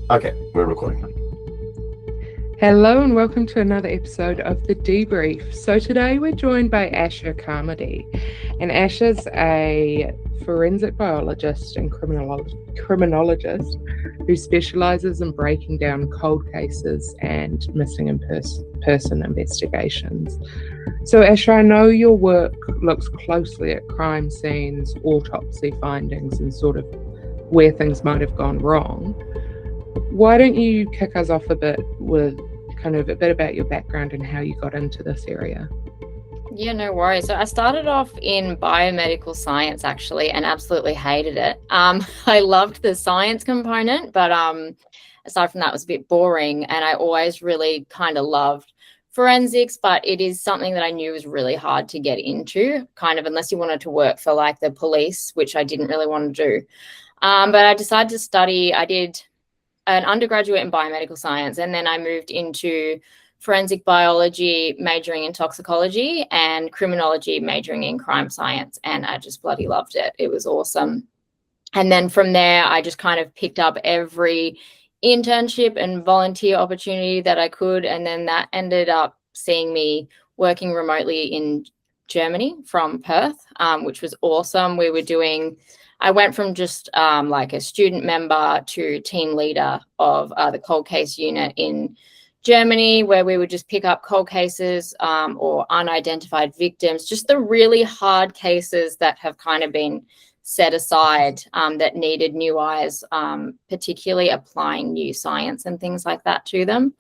Okay, we're recording. Hello and welcome to another episode of the Debrief. So today we're joined by Asha Carmody, and Asha's a forensic biologist and criminologist who specialises in breaking down cold cases and missing person investigations. So Asha, I know your work looks closely at crime scenes, autopsy findings, and sort of where things might have gone wrong. Why don't you kick us off a bit with kind of a bit about your background and how you got into this area? Yeah, no worries. So I started off in biomedical science actually and absolutely hated it. I loved the science component, but aside from that, it was a bit boring. And I always really kind of loved forensics, but it is something that I knew was really hard to get into, kind of unless you wanted to work for like the police, which I didn't really want to do. But I decided to study. I did an undergraduate in biomedical science, and then I moved into forensic biology, majoring in toxicology, and criminology, majoring in crime science. And I just bloody loved it. It was awesome. And then from there, I just kind of picked up every internship and volunteer opportunity that I could. And then that ended up seeing me working remotely in Germany from Perth, which was awesome. I went from just like a student member to team leader of the cold case unit in Germany, where we would just pick up cold cases or unidentified victims, just the really hard cases that have kind of been set aside that needed new eyes, particularly applying new science and things like that to them.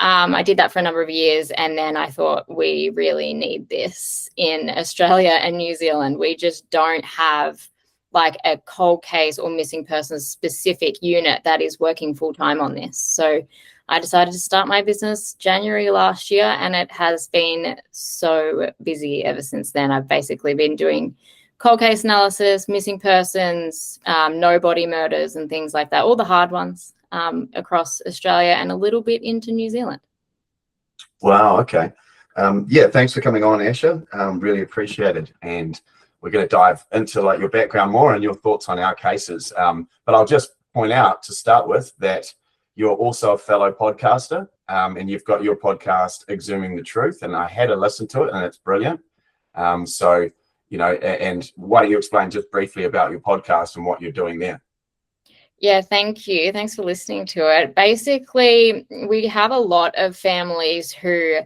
I did that for a number of years, and then I thought we really need this in Australia and New Zealand. We just don't have like a cold case or missing persons specific unit that is working full time on this. So I decided to start my business January last year, and it has been so busy ever since then. I've basically been doing cold case analysis, missing persons, no body murders and things like that, all the hard ones across Australia and a little bit into New Zealand. Wow, okay. Thanks for coming on, Asha. Really appreciated. And we're going to dive into like your background more and your thoughts on our cases. But I'll just point out to start with that you're also a fellow podcaster, and you've got your podcast, Exhuming the Truth, and I had a listen to it, and it's brilliant. And why don't you explain just briefly about your podcast and what you're doing there? Yeah, thank you. Thanks for listening to it. Basically, we have a lot of families who,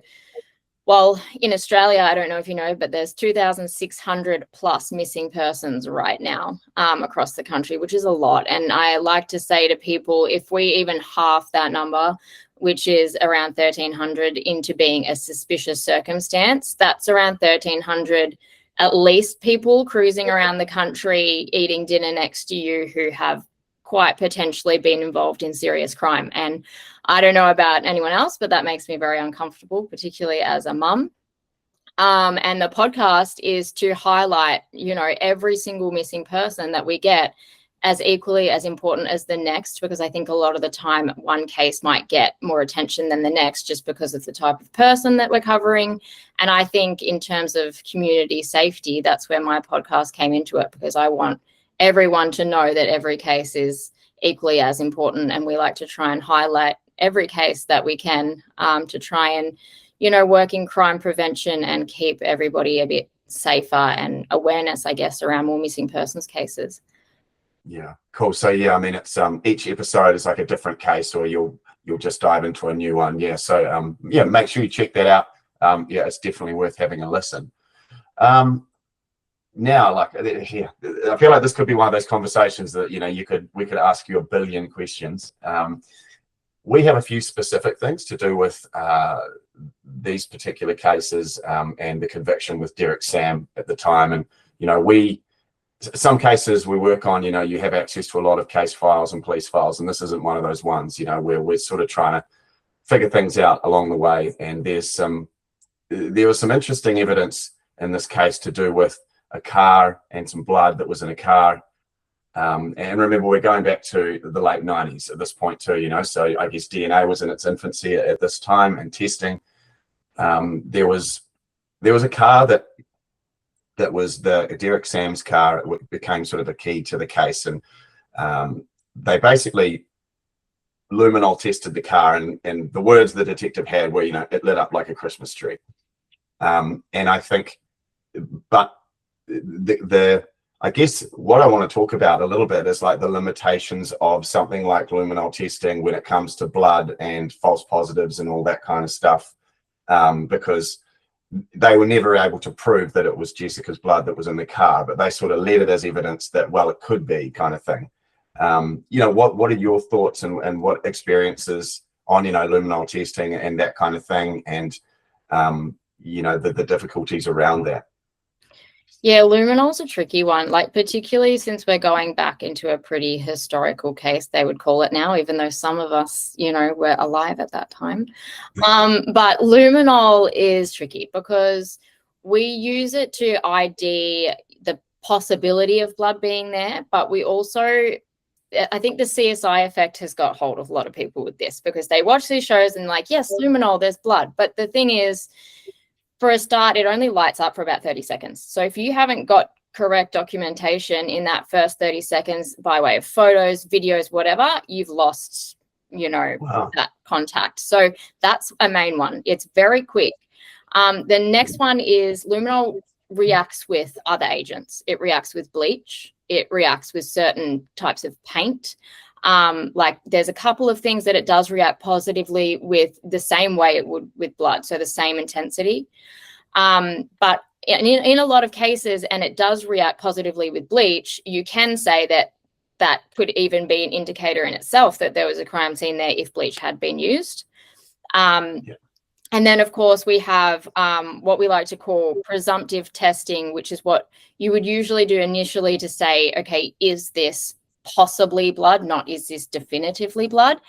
well, in Australia, I don't know if you know, but there's 2,600 plus missing persons right now across the country, which is a lot. And I like to say to people, if we even half that number, which is around 1,300, into being a suspicious circumstance, that's around 1,300 at least people cruising around the country, eating dinner next to you who have quite potentially been involved in serious crime. And I don't know about anyone else, but that makes me very uncomfortable, particularly as a mum. And the podcast is to highlight, every single missing person that we get as equally as important as the next, because I think a lot of the time one case might get more attention than the next just because of the type of person that we're covering. And I think in terms of community safety, that's where my podcast came into it, because I want everyone to know that every case is equally as important, and we like to try and highlight every case that we can to try and work in crime prevention and keep everybody a bit safer and awareness, I guess, around more missing persons cases. Yeah, cool. So yeah, I mean, it's each episode is like a different case, or you'll just dive into a new one. Yeah, so make sure you check that out. It's definitely worth having a listen. Now, I feel like this could be one of those conversations that we could ask you a billion questions. We have a few specific things to do with these particular cases and the conviction with Derek Sam at the time. And some cases we work on, you have access to a lot of case files and police files, and this isn't one of those ones, where we're sort of trying to figure things out along the way. And there was some interesting evidence in this case to do with a car and some blood that was in a car. And remember, we're going back to the late 90s at this point too, so I guess DNA was in its infancy at this time, and testing. There was a car that was the Derek Sam's car. It became sort of a key to the case. And they basically luminol tested the car, and the words the detective had were, it lit up like a Christmas tree. And I think, but I guess what I want to talk about a little bit is like the limitations of something like luminol testing when it comes to blood and false positives and all that kind of stuff, because they were never able to prove that it was Jessica's blood that was in the car, but they sort of led it as evidence that, well, it could be, kind of thing. What are your thoughts and what experiences on, luminol testing and that kind of thing, and the difficulties around that? Yeah, luminol's a tricky one, like particularly since we're going back into a pretty historical case, they would call it now, even though some of us, were alive at that time. But luminol is tricky because we use it to ID the possibility of blood being there, but we also, I think the CSI effect has got hold of a lot of people with this, because they watch these shows and like, yes, luminol, there's blood. But the thing is, for a start, it only lights up for about 30 seconds. So if you haven't got correct documentation in that first 30 seconds by way of photos, videos, whatever, you've lost, Wow. that contact. So that's a main one. It's very quick. The next one is luminol reacts with other agents. It reacts with bleach. It reacts with certain types of paint. Like there's a couple of things that it does react positively with the same way it would with blood, so the same intensity. But in a lot of cases, and it does react positively with bleach, you can say that could even be an indicator in itself that there was a crime scene there if bleach had been used. And then, of course, we have what we like to call presumptive testing, which is what you would usually do initially to say, okay, is this possibly blood, not is this definitively blood,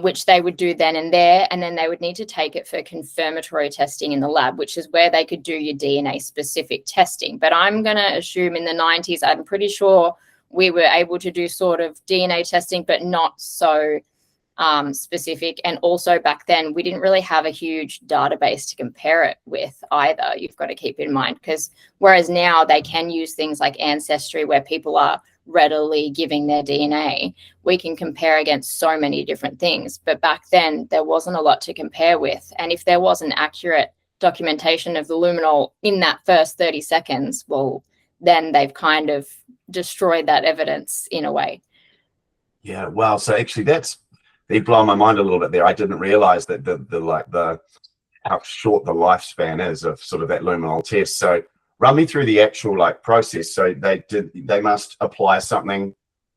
which they would do then and there, and then they would need to take it for confirmatory testing in the lab, which is where they could do your DNA specific testing. But I'm going to assume in the 90s, I'm pretty sure we were able to do sort of DNA testing, but not so specific. And also back then, we didn't really have a huge database to compare it with either. You've got to keep in mind, because whereas now they can use things like Ancestry, where people are readily giving their DNA, we can compare against so many different things. But back then, there wasn't a lot to compare with. And if there was an accurate documentation of the luminol in that first 30 seconds, well, then they've kind of destroyed that evidence in a way. Yeah, wow. So actually they blow my mind a little bit there. I didn't realize that the how short the lifespan is of sort of that luminol test. So run me through the actual process. So they must apply something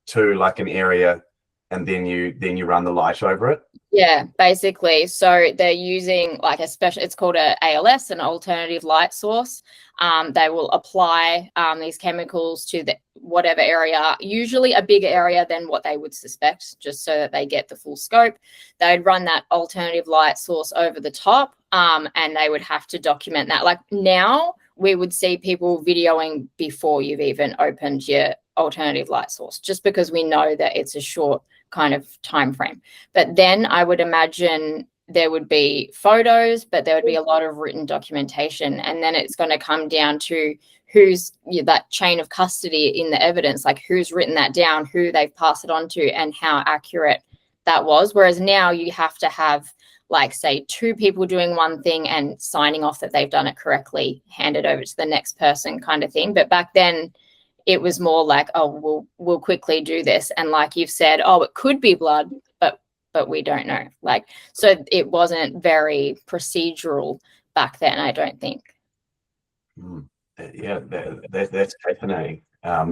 to like an area, and then you run the light over it. Yeah, basically. So they're using like a special, it's called a ALS, an alternative light source. They will apply these chemicals to whatever area, usually a bigger area than what they would suspect, just so that they get the full scope. They'd run that alternative light source over the top, and they would have to document that. Like now, we would see people videoing before you've even opened your alternative light source, just because we know that it's a short kind of time frame. But then I would imagine there would be photos, but there would be a lot of written documentation, and then it's going to come down to who's that chain of custody in the evidence, like who's written that down, who they've passed it on to, and how accurate that was. Whereas now you have to have, like, say, two people doing one thing and signing off that they've done it correctly, hand it over to the next person kind of thing. But back then it was more like, oh, we'll quickly do this. And like you've said, oh, it could be blood, but we don't know. Like, so it wasn't very procedural back then, I don't think. Yeah, that's fascinating. I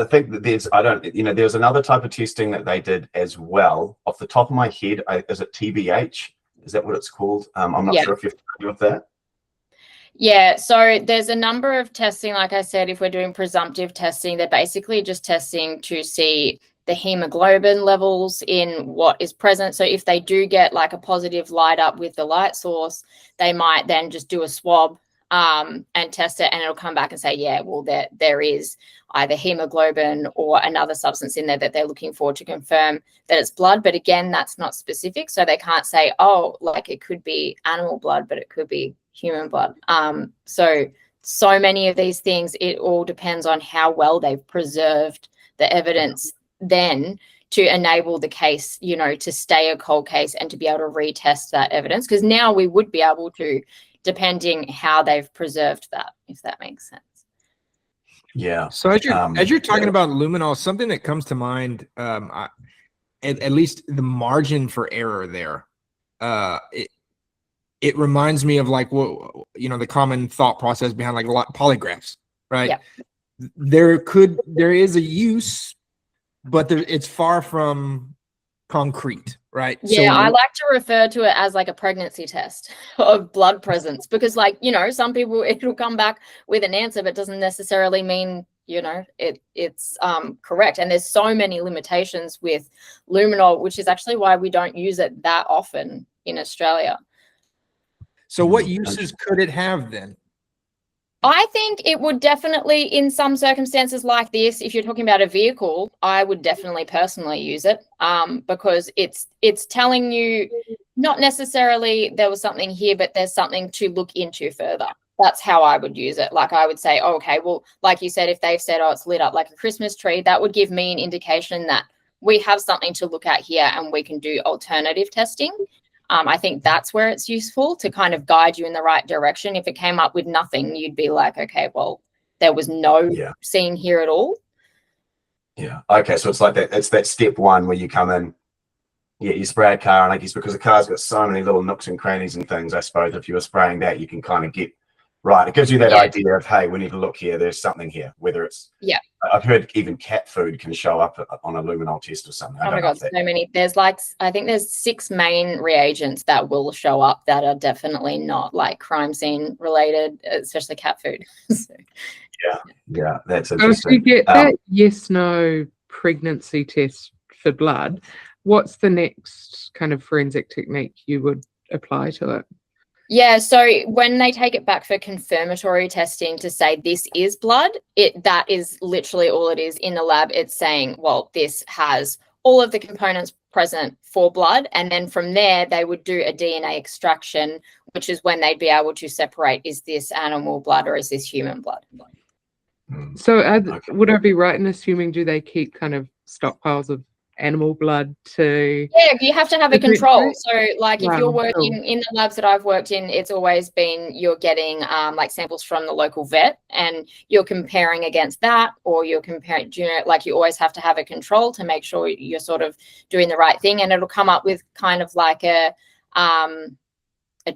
think that there's another type of testing that they did as well. Off the top of my head, is it TBH? Is that what it's called? I'm not sure if you're familiar with that. Yeah, so there's a number of testing. Like I said, if we're doing presumptive testing, they're basically just testing to see the hemoglobin levels in what is present. So if they do get like a positive light up with the light source, they might then just do a swab and test it, and it'll come back and say, yeah, well, there is either hemoglobin or another substance in there that they're looking for to confirm that it's blood. But again, that's not specific. So they can't say, oh, like it could be animal blood, but it could be human blood. So many of these things, it all depends on how well they've preserved the evidence then to enable the case, you know, to stay a cold case and to be able to retest that evidence. Because now we would be able to, depending how they've preserved that, if that makes sense. Yeah. So as you're talking about luminol, something that comes to mind, at least the margin for error there, it reminds me of like what, you know, the common thought process behind like polygraphs, right? Yeah. There is a use, but it's far from concrete, right? Yeah, I like to refer to it as like a pregnancy test of blood presence, because, like, you know, some people, it'll come back with an answer, but doesn't necessarily mean, you know, it's correct. And there's so many limitations with luminol, which is actually why we don't use it that often in Australia. So what uses could it have then? I think it would definitely, in some circumstances like this, if you're talking about a vehicle, I would definitely personally use it, because it's telling you not necessarily there was something here, but there's something to look into further. That's how I would use it. Like, I would say, oh, okay, well, like you said, if they've said, oh, it's lit up like a Christmas tree, that would give me an indication that we have something to look at here and we can do alternative testing. I think that's where it's useful to kind of guide you in the right direction. If it came up with nothing, you'd be like, okay, well, there was no scene here at all. Yeah. Okay. So it's like that. It's that step one where you come in, you spray a car, and I guess because the car's got so many little nooks and crannies and things, I suppose if you were spraying that, you can kind of get right. It gives you that idea of, hey, we need to look here. There's something here. Whether it's I've heard even cat food can show up on a luminol test or something. Oh my God, so many. There's like, I think there's 6 main reagents that will show up that are definitely not like crime scene related, especially cat food. So, yeah, that's So interesting. if you get that yes/no pregnancy test for blood, what's the next kind of forensic technique you would apply to it? Yeah, so when they take it back for confirmatory testing to say this is blood, that is literally all it is in the lab. It's saying, well, this has all of the components present for blood. And then from there, they would do a DNA extraction, which is when they'd be able to separate, is this animal blood or is this human blood? So would I be right in assuming, do they keep kind of stockpiles of animal blood to... Yeah, you have to have a control. So like if you're working cool. in the labs that I've worked in, it's always been you're getting like samples from the local vet and you're comparing against that, or you're comparing, you know, like you always have to have a control to make sure you're sort of doing the right thing, and it'll come up with kind of like a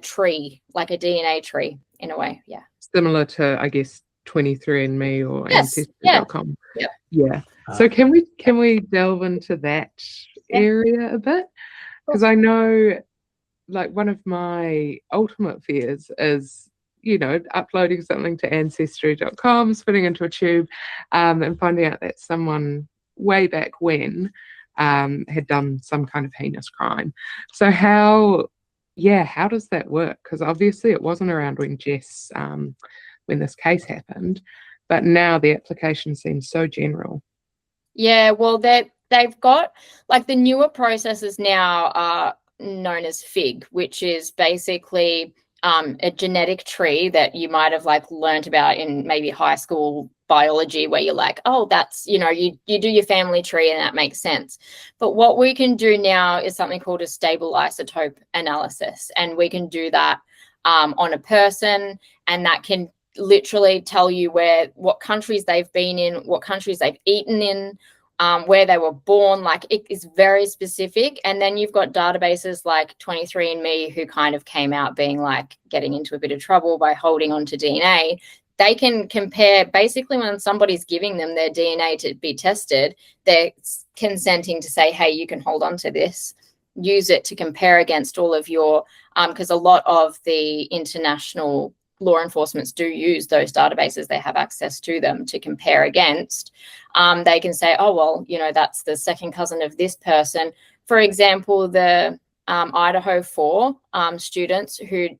tree, like a DNA tree in a way. Yeah. Similar to, I guess, 23andMe or Yes, Ancestry.com. Yeah. So can we delve into that area a bit? Because I know, like, one of my ultimate fears is, you know, uploading something to Ancestry.com, spitting into a tube, and finding out that someone way back when had done some kind of heinous crime. So how does that work? Because obviously it wasn't around when Jess, when this case happened, but now the application seems so general. Yeah, well, they've got, like, the newer processes now are known as FIG, which is basically a genetic tree that you might have like learned about in maybe high school biology, where you're like, oh, that's, you know, you do your family tree and that makes sense. But what we can do now is something called a stable isotope analysis, and we can do that on a person, and that can literally tell you what countries they've been in, what countries they've eaten in, where they were born. Like, it is very specific. And then you've got databases like 23andMe, who kind of came out being like getting into a bit of trouble by holding on to DNA. They can compare, basically, when somebody's giving them their DNA to be tested, they're consenting to say, hey, you can hold on to this, use it to compare against all of your, because a lot of the international law enforcements do use those databases. They have access to them to compare against. They can say, oh, well, you know, that's the second cousin of this person. For example, the Idaho 4 students who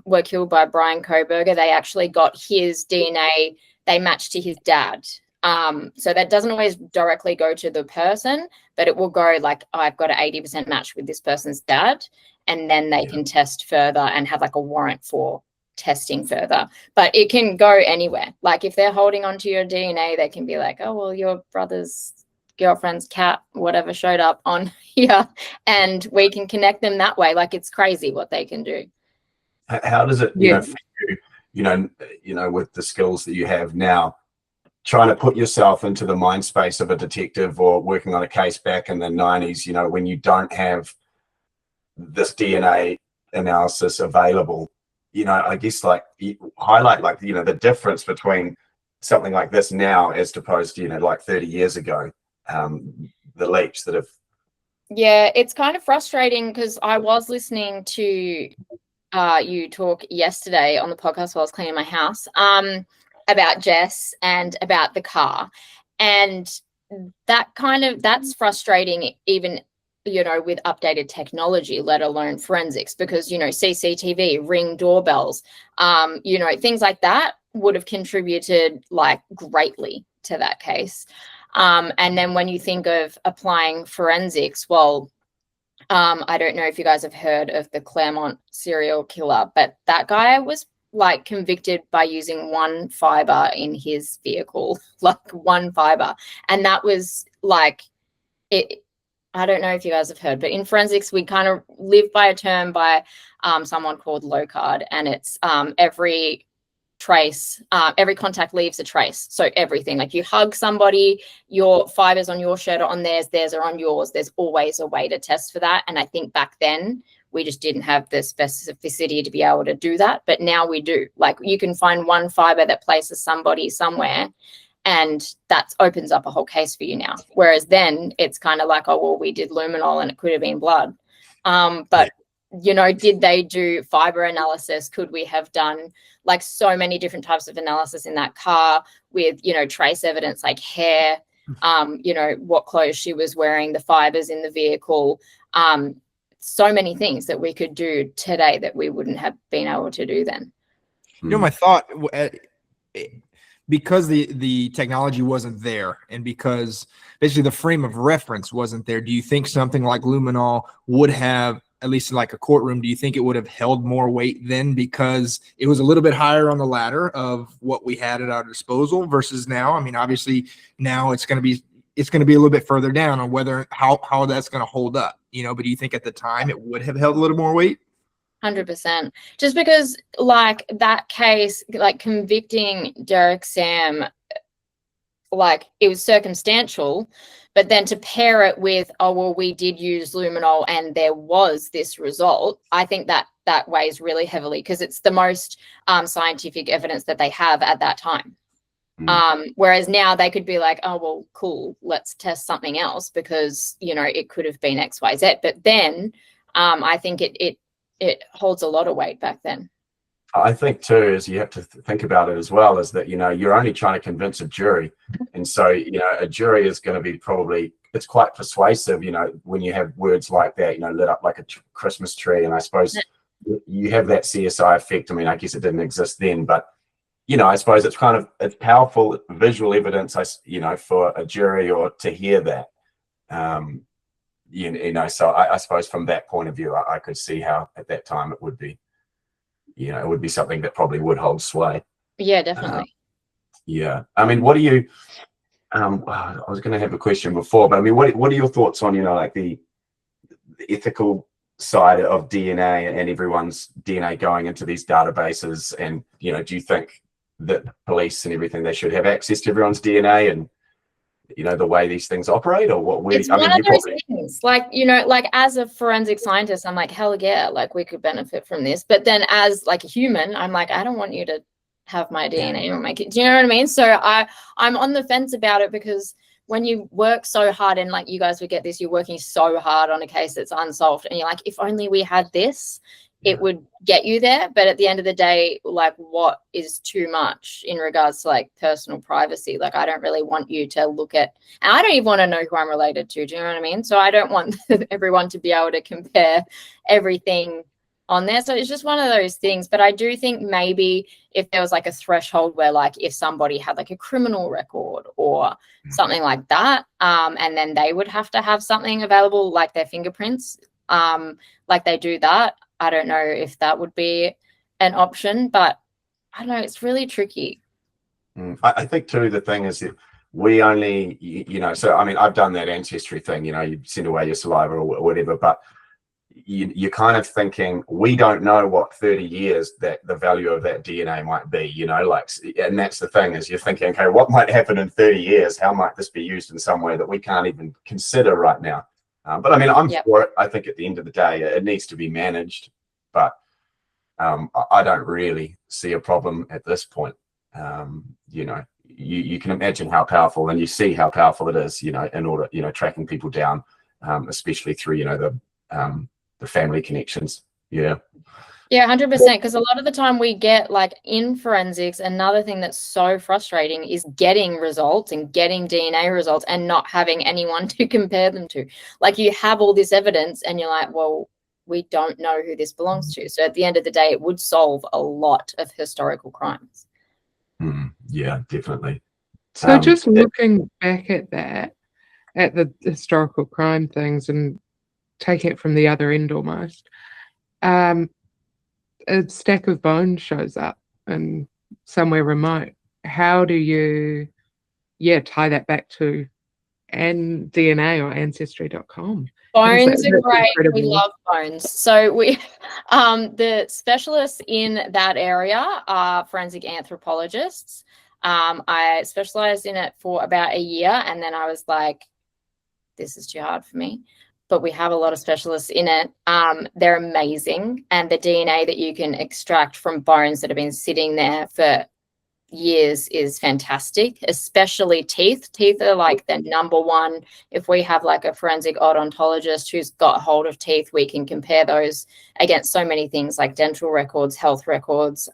were killed by Brian Koberger, they actually got his DNA, they matched to his dad. So that doesn't always directly go to the person, but it will go like, oh, I've got an 80% match with this person's dad. And then they can test further and have like a warrant for testing further. But it can go anywhere. Like, if they're holding onto your DNA, they can be like, oh, well, your brother's girlfriend's cat, whatever, showed up on here, and we can connect them that way. Like, it's crazy what they can do. How does it, Yeah. for you, with the skills that you have now, trying to put yourself into the mind space of a detective or working on a case back in the 90s, when you don't have this DNA analysis available, I guess like highlight like, the difference between something like this now as opposed to, like 30 years ago, the leaps that have. Yeah, it's kind of frustrating because I was listening to you talk yesterday on the podcast while I was cleaning my house about Jess and about the car, and that's frustrating even with updated technology, let alone forensics, because CCTV, Ring doorbells, things like that would have contributed like greatly to that case. And then when you think of applying forensics, well, I don't know if you guys have heard of the Claremont serial killer, but that guy was like convicted by using one fiber in his vehicle, like one fiber. And that was like it. I don't know if you guys have heard, but in forensics, we kind of live by a term by someone called Locard, and it's every trace, every contact leaves a trace. So everything, like you hug somebody, your fibers on your shirt are on theirs are on yours. There's always a way to test for that. And I think back then we just didn't have the specificity to be able to do that. But now we do. Like, you can find one fiber that places somebody somewhere, and that opens up a whole case for you now. Whereas then it's kind of like, oh, well, we did luminol and it could have been blood. But did they do fiber analysis? Could we have done like so many different types of analysis in that car with, trace evidence like hair, what clothes she was wearing, the fibers in the vehicle, so many things that we could do today that we wouldn't have been able to do then. My thought, because the technology wasn't there, and because basically the frame of reference wasn't there, do you think something like luminol would have, at least like a courtroom, do you think it would have held more weight then because it was a little bit higher on the ladder of what we had at our disposal versus now? I mean, obviously now it's going to be a little bit further down on how that's going to hold up, but do you think at the time it would have held a little more weight? 100%. Just because like that case, like convicting Derek Sam, like it was circumstantial, but then to pair it with, oh, well, we did use luminol and there was this result, I think that weighs really heavily because it's the most scientific evidence that they have at that time. Whereas now they could be like, oh, well, cool, let's test something else because, it could have been X, Y, Z. But then I think it holds a lot of weight back then. I think too, is you have to think about it as well, is that, you're only trying to convince a jury. And so, a jury is going to be it's quite persuasive, when you have words like that, lit up like a Christmas tree. And I suppose you have that CSI effect. I mean, I guess it didn't exist then, but, I suppose it's powerful visual evidence, for a jury or to hear that. So I suppose from that point of view, I could see how at that time it would be, it would be something that probably would hold sway. Yeah, definitely. Yeah. I mean, what do you, I was going to have a question before, but I mean, what are your thoughts on, like the ethical side of DNA and everyone's DNA going into these databases? And, do you think that police and everything, they should have access to everyone's DNA and, the way these things operate, or what? It's one of those things. Like, like as a forensic scientist, I'm like, hell yeah, like we could benefit from this. But then as like a human, I'm like, I don't want you to have my DNA or my kid. Do you know what I mean? So I'm on the fence about it because when you work so hard, and like you guys would get this, you're working so hard on a case that's unsolved, and you're like, if only we had this, it would get you there. But at the end of the day, like, what is too much in regards to like personal privacy? Like, I don't really want you to look at, and I don't even want to know who I'm related to. Do you know what I mean? So I don't want everyone to be able to compare everything on there. So it's just one of those things. But I do think maybe if there was like a threshold where like if somebody had like a criminal record or something like that, and then they would have to have something available like their fingerprints, like they do that. I don't know if that would be an option, but I don't know. It's really tricky. I think too, the thing is that we only, so I mean, I've done that ancestry thing, you send away your saliva or whatever, but you're kind of thinking, we don't know what 30 years that the value of that DNA might be, and that's the thing, is you're thinking, okay, what might happen in 30 years? How might this be used in some way that we can't even consider right now? But I mean, I'm for it. I think at the end of the day, it needs to be managed, but I don't really see a problem at this point. You can imagine how powerful, and you see how powerful it is, in order, tracking people down, especially through, the family connections. Yeah. Yeah, 100%. Because a lot of the time we get, like, in forensics, another thing that's so frustrating is getting results and getting DNA results and not having anyone to compare them to. Like, you have all this evidence and you're like, well, we don't know who this belongs to. So at the end of the day, it would solve a lot of historical crimes. Yeah, definitely. So just looking back at that, at the historical crime things, and taking it from the other end almost, a stack of bones shows up and somewhere remote. How do you tie that back to DNA or ancestry.com? Bones are great. Incredible. We love bones. So we the specialists in that area are forensic anthropologists. I specialized in it for about a year, and then I was like, this is too hard for me. But we have a lot of specialists in it. They're amazing. And the DNA that you can extract from bones that have been sitting there for years is fantastic, especially teeth. Teeth are like the number one. If we have like a forensic odontologist who's got hold of teeth, we can compare those against so many things like dental records, health records.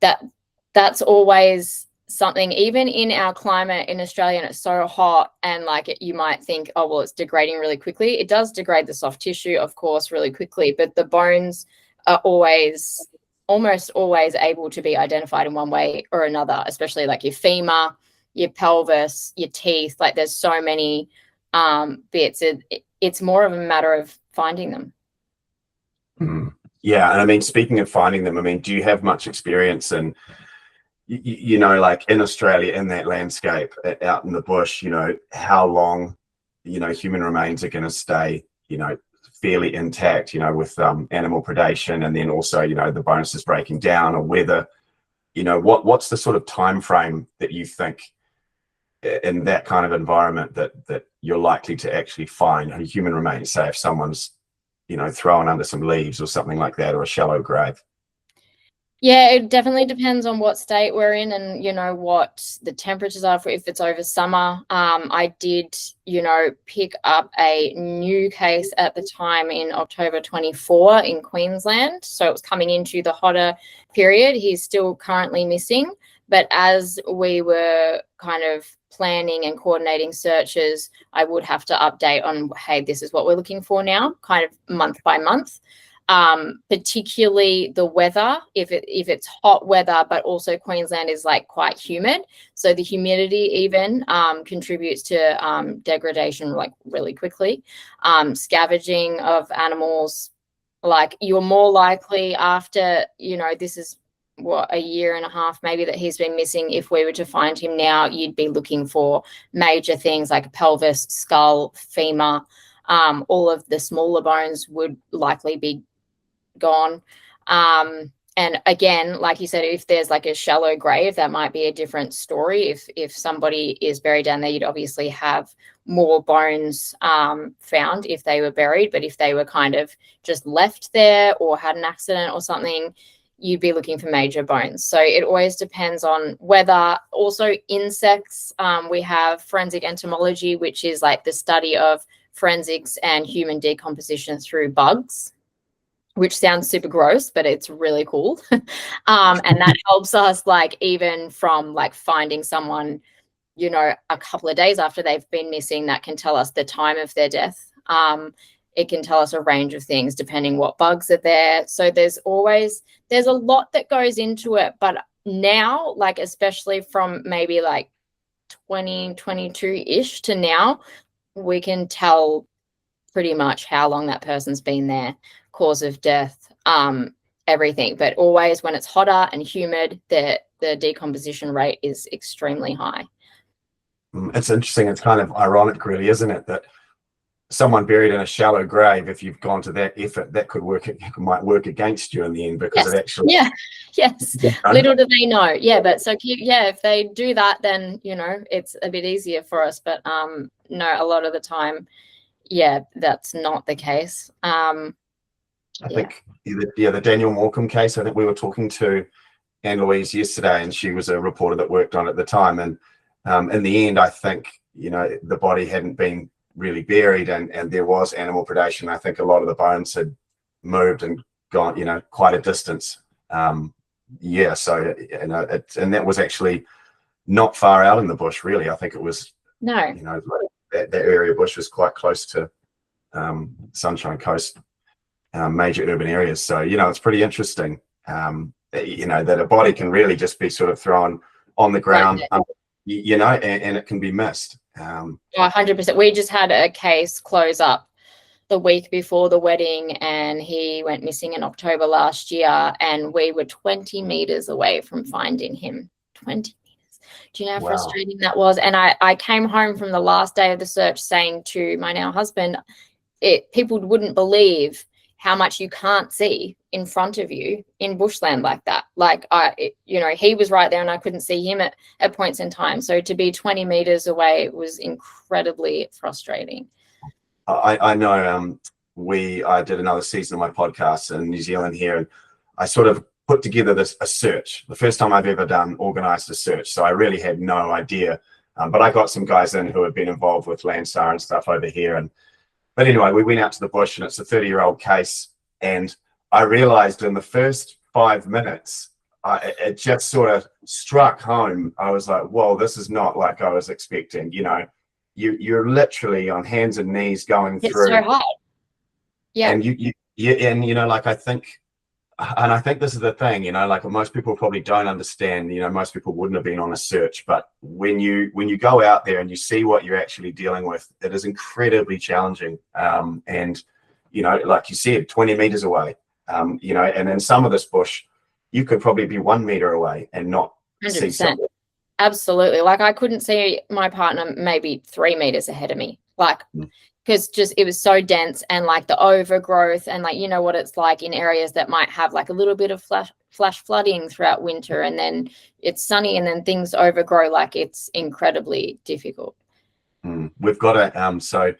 That's always something, even in our climate in Australia, and it's so hot, and like you might think, oh, well, it's degrading really quickly. It does degrade the soft tissue, of course, really quickly, but the bones are almost always able to be identified in one way or another, especially like your femur, your pelvis, your teeth. Like there's so many bits. It's more of a matter of finding them. Yeah, and I mean, speaking of finding them, I mean, do you have much experience in, like in Australia, in that landscape, out in the bush, how long, human remains are going to stay, fairly intact, with animal predation, and then also, the bones just breaking down, or whether, what's the sort of time frame that you think in that kind of environment that you're likely to actually find a human remains, say if someone's, thrown under some leaves or something like that, or a shallow grave? Yeah, it definitely depends on what state we're in and, what the temperatures are for if it's over summer. I did, pick up a new case at the time in October 24 in Queensland. So it was coming into the hotter period. He's still currently missing. But as we were kind of planning and coordinating searches, I would have to update on, hey, this is what we're looking for now, kind of month by month. Particularly the weather, if it's hot weather, but also Queensland is like quite humid, so the humidity even contributes to degradation like really quickly. Scavenging of animals, like you're more likely after, this is a year and a half maybe that he's been missing. If we were to find him now, you'd be looking for major things like pelvis, skull, femur. All of the smaller bones would likely be gone. And again, like you said, if there's like a shallow grave, that might be a different story. If somebody is buried down there, you'd obviously have more bones found if they were buried. But if they were kind of just left there or had an accident or something, you'd be looking for major bones. So it always depends on weather. Also insects, we have forensic entomology, which is like the study of forensics and human decomposition through bugs, which sounds super gross, but it's really cool. And that helps us, like, even from like finding someone, a couple of days after they've been missing, that can tell us the time of their death. It can tell us a range of things depending what bugs are there. So there's a lot that goes into it. But now, like, especially from maybe like 2022-ish to now, we can tell pretty much how long that person's been there, cause of death, everything. But always when it's hotter and humid, the decomposition rate is extremely high. It's interesting. It's kind of ironic, really, isn't it, that someone buried in a shallow grave, if you've gone to that effort, that might work against you in the end, because Yes. it actually, Yes. Little do they know. Yeah, but so if they do that, then it's a bit easier for us. But no, a lot of the time, that's not the case. I think the Daniel Morecambe case, I think we were talking to Anne Louise yesterday, and she was a reporter that worked on it at the time, and in the end, I think the body hadn't been really buried, and there was animal predation. I think a lot of the bones had moved and gone quite a distance. So and that was actually not far out in the bush, really. I think it was that area of bush was quite close to Sunshine Coast, major urban areas. So it's pretty interesting that a body can really just be sort of thrown on the ground, and it can be missed. 100%. We just had a case close up the week before the wedding, and he went missing in October last year, and we were 20 meters away from finding him. 20 meters. Do you know how frustrating that was? And I came home from the last day of the search saying to my now husband, people wouldn't believe how much you can't see in front of you in bushland like that. Like he was right there and I couldn't see him at points in time. So to be 20 meters away was incredibly frustrating. I know I did another season of my podcast in New Zealand here, and I sort of put together a search, the first time I've ever organized a search. So I really had no idea, but I got some guys in who had been involved with Landstar and stuff over here. But anyway, we went out to the bush, and it's a 30-year-old case. And I realized in the first 5 minutes, it just sort of struck home. I was like, whoa, this is not like I was expecting. You're literally on hands and knees going through. It's so hard. Yeah. And I think this is the thing, like most people probably don't understand, most people wouldn't have been on a search, but when you go out there and you see what you're actually dealing with, it is incredibly challenging. And like you said, 20 meters away, and in some of this bush, you could probably be 1 meter away and not 100%. See something. Absolutely. Like I couldn't see my partner maybe 3 meters ahead of me, because it was so dense, and like the overgrowth, and like what it's like in areas that might have like a little bit of flash flooding throughout winter, and then it's sunny and then things overgrow. Like it's incredibly difficult. We've got so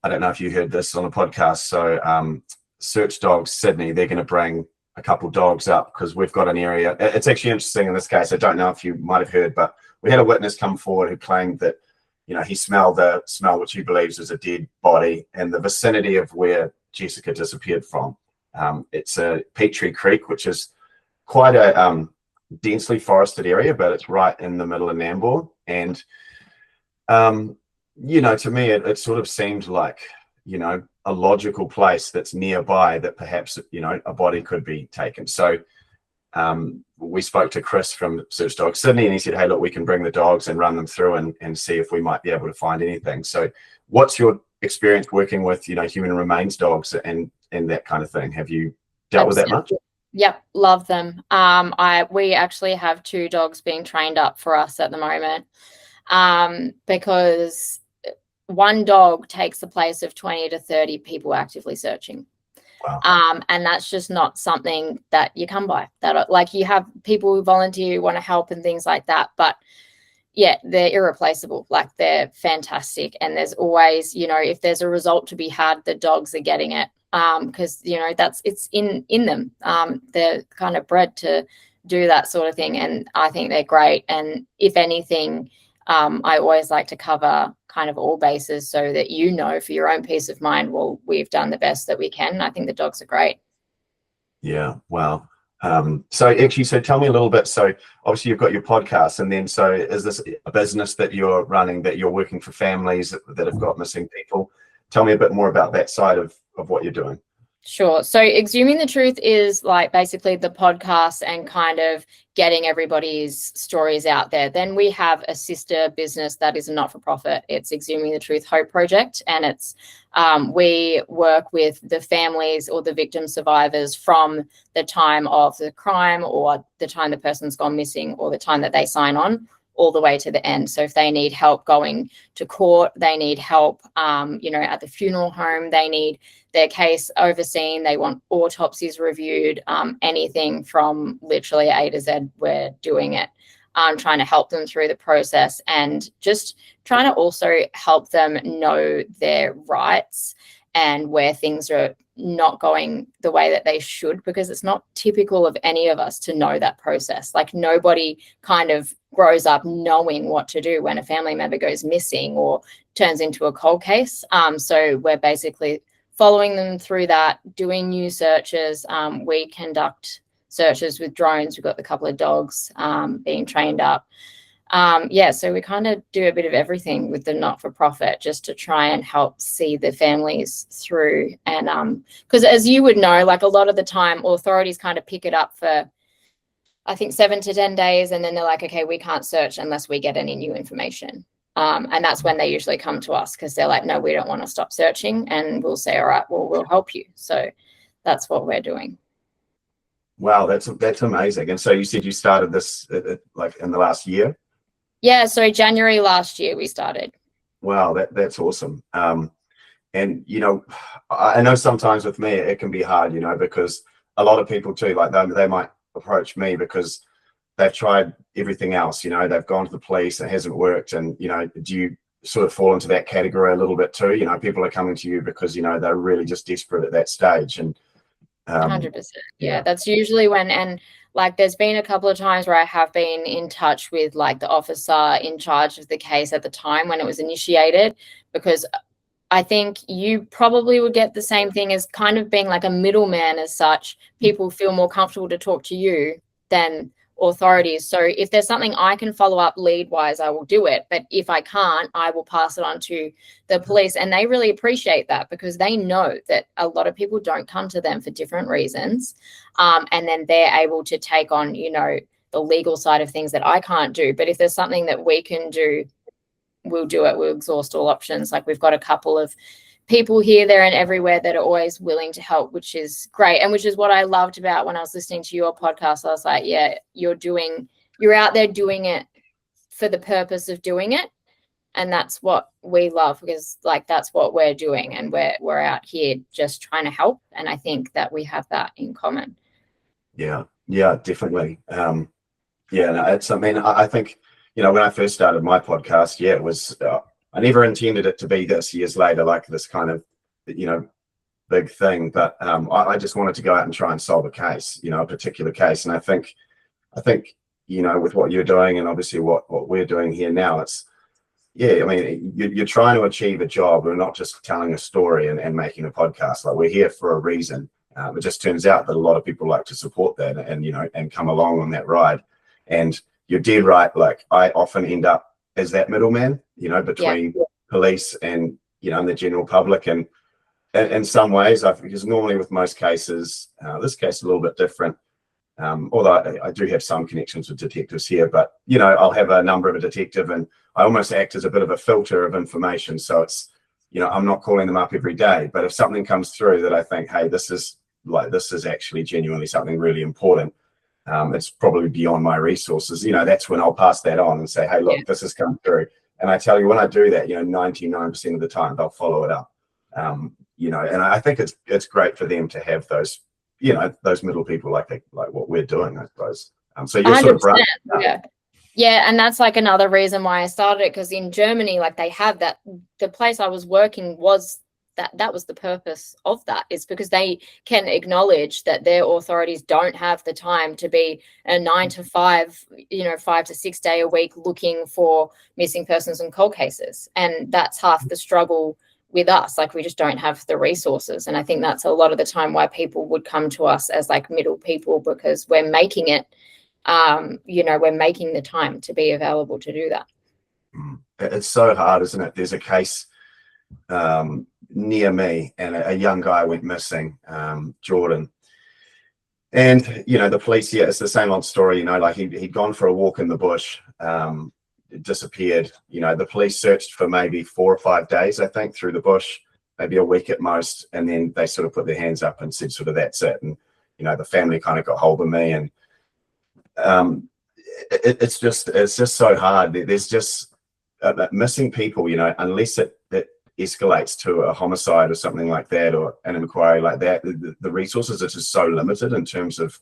I don't know if you heard this on a podcast. So Search Dogs Sydney, they're going to bring a couple dogs up because we've got an area. It's actually interesting in this case. I don't know if you might have heard, but we had a witness come forward who claimed that he smelled the smell which he believes is a dead body in the vicinity of where Jessica disappeared from. It's a Petrie Creek, which is quite a densely forested area, but it's right in the middle of Nambour. And to me, it sort of seemed like a logical place that's nearby that perhaps a body could be taken. So we spoke to Chris from Search Dogs Sydney, and he said, hey, look, we can bring the dogs and run them through and see if we might be able to find anything. So what's your experience working with human remains dogs and that kind of thing? Have you dealt with that much? Yep, love them. We actually have 2 dogs being trained up for us at the moment, because one dog takes the place of 20 to 30 people actively searching. Wow. And that's just not something that you come by. That like you have people who volunteer who want to help and things like that, but they're irreplaceable. Like they're fantastic, and there's always if there's a result to be had, the dogs are getting it, because it's in them. They're kind of bred to do that sort of thing, and I think they're great. And if anything, I always like to cover kind of all bases so that for your own peace of mind, well, we've done the best that we can. I think the dogs are great. Yeah, wow. So tell me a little bit. So obviously you've got your podcast, and then so is this a business that you're running, that you're working for families that have got missing people? Tell me a bit more about that side of what you're doing. Sure. So Exhuming the Truth is like basically the podcast and kind of getting everybody's stories out there. Then we have a sister business that is a not-for-profit. It's Exhuming the Truth Hope Project, and it's we work with the families or the victim survivors from the time of the crime or the time the person's gone missing or the time that they sign on, all the way to the end. So if they need help going to court, they need help, at the funeral home, they need their case overseen, they want autopsies reviewed, anything from literally A to Z, we're doing it. Trying to help them through the process and just trying to also help them know their rights and where things are not going the way that they should, because it's not typical of any of us to know that process. Like, nobody kind of grows up knowing what to do when a family member goes missing or turns into a cold case. So we're basically following them through that, doing new searches. We conduct searches with drones. We've got a couple of dogs being trained up. So we kind of do a bit of everything with the not-for-profit just to try and help see the families through. And because as you would know, like, a lot of the time authorities kind of pick it up for, I think, 7 to 10 days. And then they're like, okay, we can't search unless we get any new information. And that's when they usually come to us, because they're like, no, we don't want to stop searching. And we'll say, all right, well, we'll help you. So that's what we're doing. Wow, that's amazing. And so you said you started this like in the last year? Yeah, so January last year we started. Wow, that's awesome. And I know sometimes with me it can be hard, because a lot of people too, like they might approach me because they've tried everything else. They've gone to the police, it hasn't worked. And do you sort of fall into that category a little bit too? People are coming to you because they're really just desperate at that stage. And 100%. Yeah, that's usually when, and like, there's been a couple of times where I have been in touch with like the officer in charge of the case at the time when it was initiated, because I think you probably would get the same thing as kind of being like a middleman as such. People feel more comfortable to talk to you than authorities. So if there's something I can follow up lead wise, I will do it. But if I can't, I will pass it on to the police. And they really appreciate that, because they know that a lot of people don't come to them for different reasons. And then they're able to take on, the legal side of things that I can't do. But if there's something that we can do, we'll do it. We'll exhaust all options. Like, we've got a couple of people here, there, and everywhere that are always willing to help, which is great. And which is what I loved about when I was listening to your podcast. I was like, yeah, you're out there doing it for the purpose of doing it. And that's what we love, because like, that's what we're doing. And we're out here just trying to help. And I think that we have that in common. Yeah, definitely. I think, when I first started my podcast, it was, I never intended it to be this years later, like this kind of, big thing. But I just wanted to go out and try and solve a case, a particular case. And I think, with what you're doing and obviously what we're doing here now, it's, you're trying to achieve a job. We're not just telling a story and making a podcast. Like, we're here for a reason. It just turns out that a lot of people like to support that and come along on that ride. And you're dead right. Like, I often end up as that middleman, between police and, and the general public. And in some ways, because normally with most cases, this case is a little bit different. Although I do have some connections with detectives here, but, I'll have a number of a detective and I almost act as a bit of a filter of information. So it's, I'm not calling them up every day, but if something comes through that I think, hey, this is actually genuinely something really important, it's probably beyond my resources, that's when I'll pass that on and say, hey, look, this has come through. And I tell you, when I do that, 99% of the time they'll follow it up. And I think it's great for them to have those, those middle people like what we're doing, I suppose. So you're sort of and that's like another reason why I started it, because in Germany, like, they have that. The place I was working was that was the purpose of that, is because they can acknowledge that their authorities don't have the time to be a 9 to 5, 5 to 6 day a week looking for missing persons and cold cases. And that's half the struggle with us. Like, we just don't have the resources. And I think that's a lot of the time why people would come to us as like middle people, because we're making it, we're making the time to be available to do that. It's so hard, isn't it? There's a case near me, and a young guy went missing, Jordan. And the police, it's the same old story. Like, he'd gone for a walk in the bush, disappeared. The police searched for maybe 4 or 5 days, I think, through the bush, maybe a week at most, and then they sort of put their hands up and said, sort of, that's it. And the family kind of got hold of me, and it's just so hard. There's just missing people, unless it escalates to a homicide or something like that, or an inquiry like that. The resources are just so limited in terms of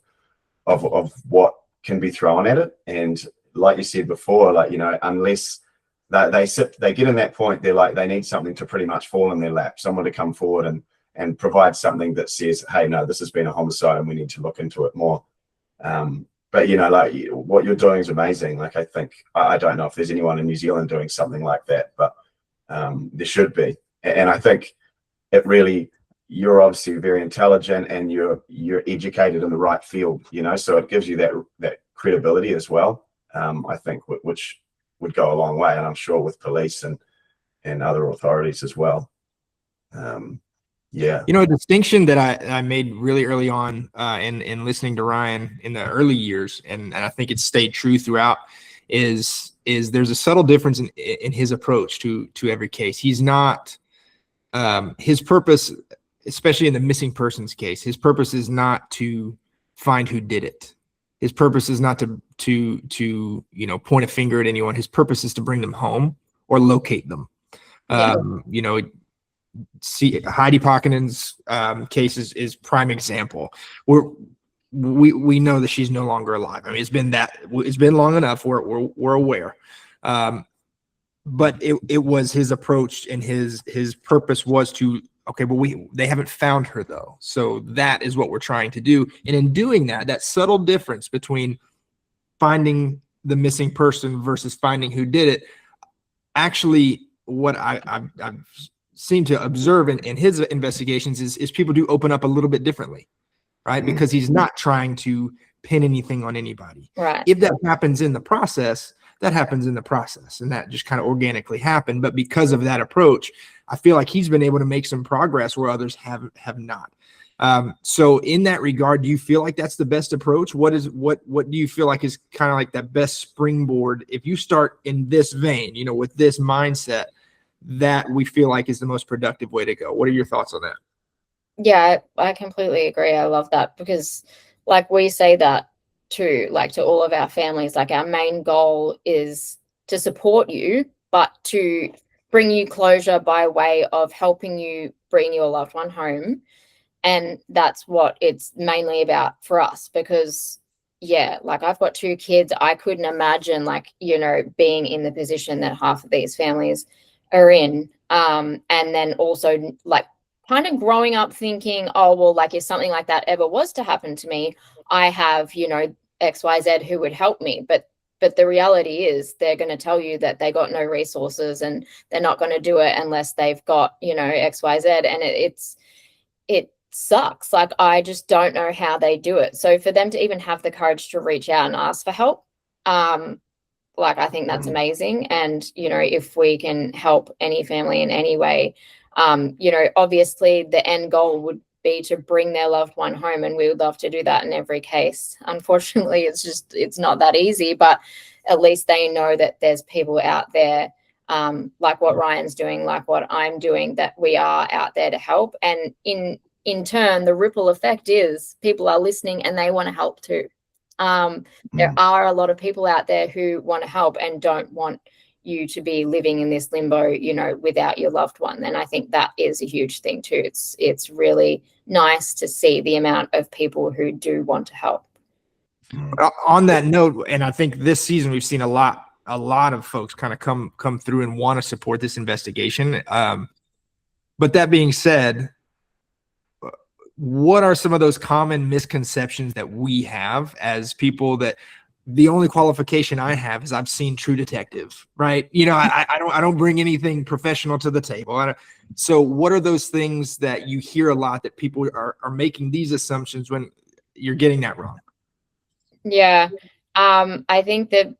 what can be thrown at it. And like you said before, unless they get in that point, they're like, they need something to pretty much fall in their lap, someone to come forward and provide something that says, hey, no, this has been a homicide and we need to look into it more. But what you're doing is amazing. I think I don't know if there's anyone in New Zealand doing something like that, but there should be. And I think you're obviously very intelligent and you're educated in the right field, so it gives you that credibility as well. I think which would go a long way, and I'm sure with police and other authorities as well. Yeah. A distinction that I made really early on in listening to Ryan in the early years, and I think it's stayed true throughout, is there's a subtle difference in his approach to every case. He's not his purpose, especially in the missing persons case, his purpose is not to find who did it. His purpose is not to point a finger at anyone. His purpose is to bring them home or locate them. See, Heidi Pockinen's case is prime example. We know that she's no longer alive. I mean, it's been long enough. We're aware. But it was his approach, and his purpose was to, okay, but they haven't found her though. So that is what we're trying to do. And in doing that subtle difference between finding the missing person versus finding who did it, actually what I've seemed to observe in his investigations is people do open up a little bit differently, right? Mm-hmm. Because he's not trying to pin anything on anybody. Right. If that happens in the process, that happens in the process, and that just kind of organically happened. But because of that approach, I feel like he's been able to make some progress where others have not. So in that regard, do you feel like that's the best approach? What do you feel like is kind of like that best springboard? If you start in this vein, with this mindset, that we feel like is the most productive way to go. What are your thoughts on that? Yeah, I completely agree. I love that, because we say that too, to all of our families, our main goal is to support you, but to bring you closure by way of helping you bring your loved one home. And that's what it's mainly about for us, because I've got 2 kids. I couldn't imagine being in the position that half of these families are in. And then also kind of growing up thinking, oh, well, if something like that ever was to happen to me, I have, XYZ who would help me. But the reality is they're going to tell you that they got no resources and they're not going to do it unless they've got, XYZ. And it sucks. I just don't know how they do it. So for them to even have the courage to reach out and ask for help, I think that's amazing. And, if we can help any family in any way, obviously the end goal would be to bring their loved one home, and we would love to do that in every case. Unfortunately, it's not that easy, but at least they know that there's people out there, like what Ryan's doing, like what I'm doing, that we are out there to help. And in turn, the ripple effect is people are listening and they want to help too. There are a lot of people out there who want to help and don't want you to be living in this limbo, without your loved one. And I think that is a huge thing too. It's really nice to see the amount of people who do want to help. On that note, and I think this season we've seen a lot of folks kind of come through and want to support this investigation. But that being said, what are some of those common misconceptions that we have as people that the only qualification I have is I've seen True Detective, right? I don't bring anything professional to the table. So what are those things that you hear a lot that people are making these assumptions when you're getting that wrong? Yeah. I think that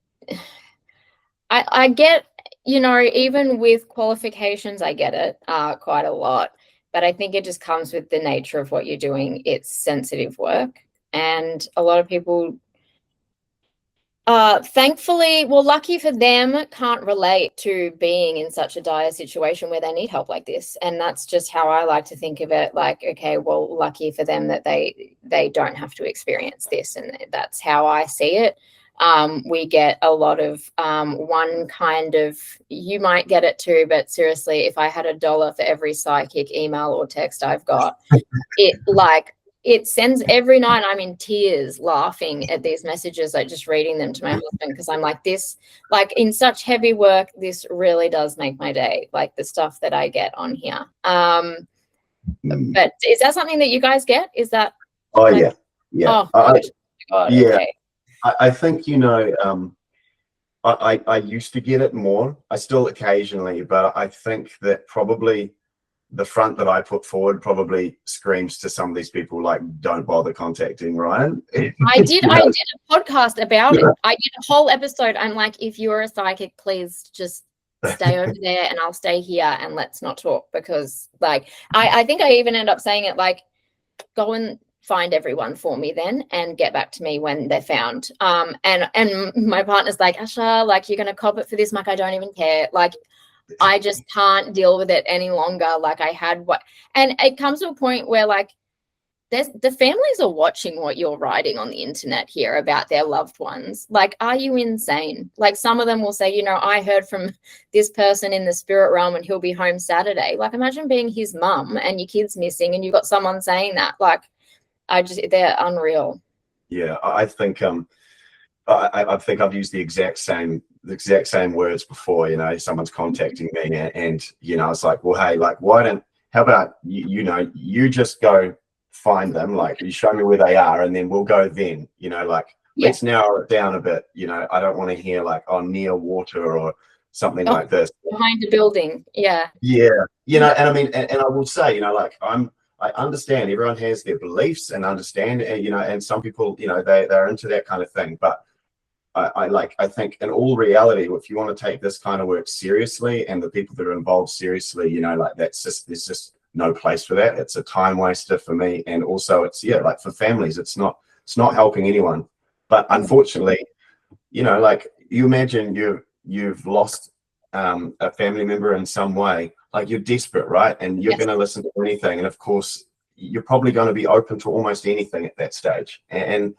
I get, even with qualifications, I get it quite a lot. But I think it just comes with the nature of what you're doing. It's sensitive work. And a lot of people, thankfully, lucky for them, can't relate to being in such a dire situation where they need help like this. And that's just how I like to think of it. Okay, lucky for them that they don't have to experience this. And that's how I see it. We get a lot of one kind of, you might get it too, but seriously, if I had $1 for every psychic email or text I've got, it sends every night. I'm in tears laughing at these messages, like just reading them to my husband, because I'm like, this, like in such heavy work, this really does make my day, like the stuff that I get on here. But is that something that you guys get? Is that? Oh, like, yeah. Oh, God, yeah. okay. I think, I used to get it more. I still occasionally, but I think that probably the front that I put forward probably screams to some of these people, like, don't bother contacting Ryan. I did a podcast about it. I did a whole episode. I'm like, if you're a psychic, please just stay over there and I'll stay here and let's not talk, because like I think I even end up saying it like, go and find everyone for me then and get back to me when they're found. And my partner's like, Asha, like, you're gonna cop it for this. I'm like, I don't even care. Like, I just can't deal with it any longer. Like, I had and it comes to a point where like the families are watching what you're writing on the internet here about their loved ones. Like, are you insane? Like, some of them will say, I heard from this person in the spirit realm and he'll be home Saturday. Like, imagine being his mum and your kid's missing and you've got someone saying that. Like, they're unreal. Yeah, I think I think I've used the exact same words before. Someone's contacting me and it's like, well, hey, like, how about you just go find them, like, you show me where they are and then we'll go then, let's narrow it down a bit. I don't want to hear like, near water or something like this, behind a building. And I mean, and I will say, I understand everyone has their beliefs and understand, and some people, they're into that kind of thing. But I think in all reality, if you want to take this kind of work seriously and the people that are involved seriously, there's just no place for that. It's a time waster for me. And also it's, like for families, it's not helping anyone. But unfortunately, like, you imagine you've lost a family member in some way. Like, you're desperate, right? And you're going to listen to anything. And of course, you're probably going to be open to almost anything at that stage. And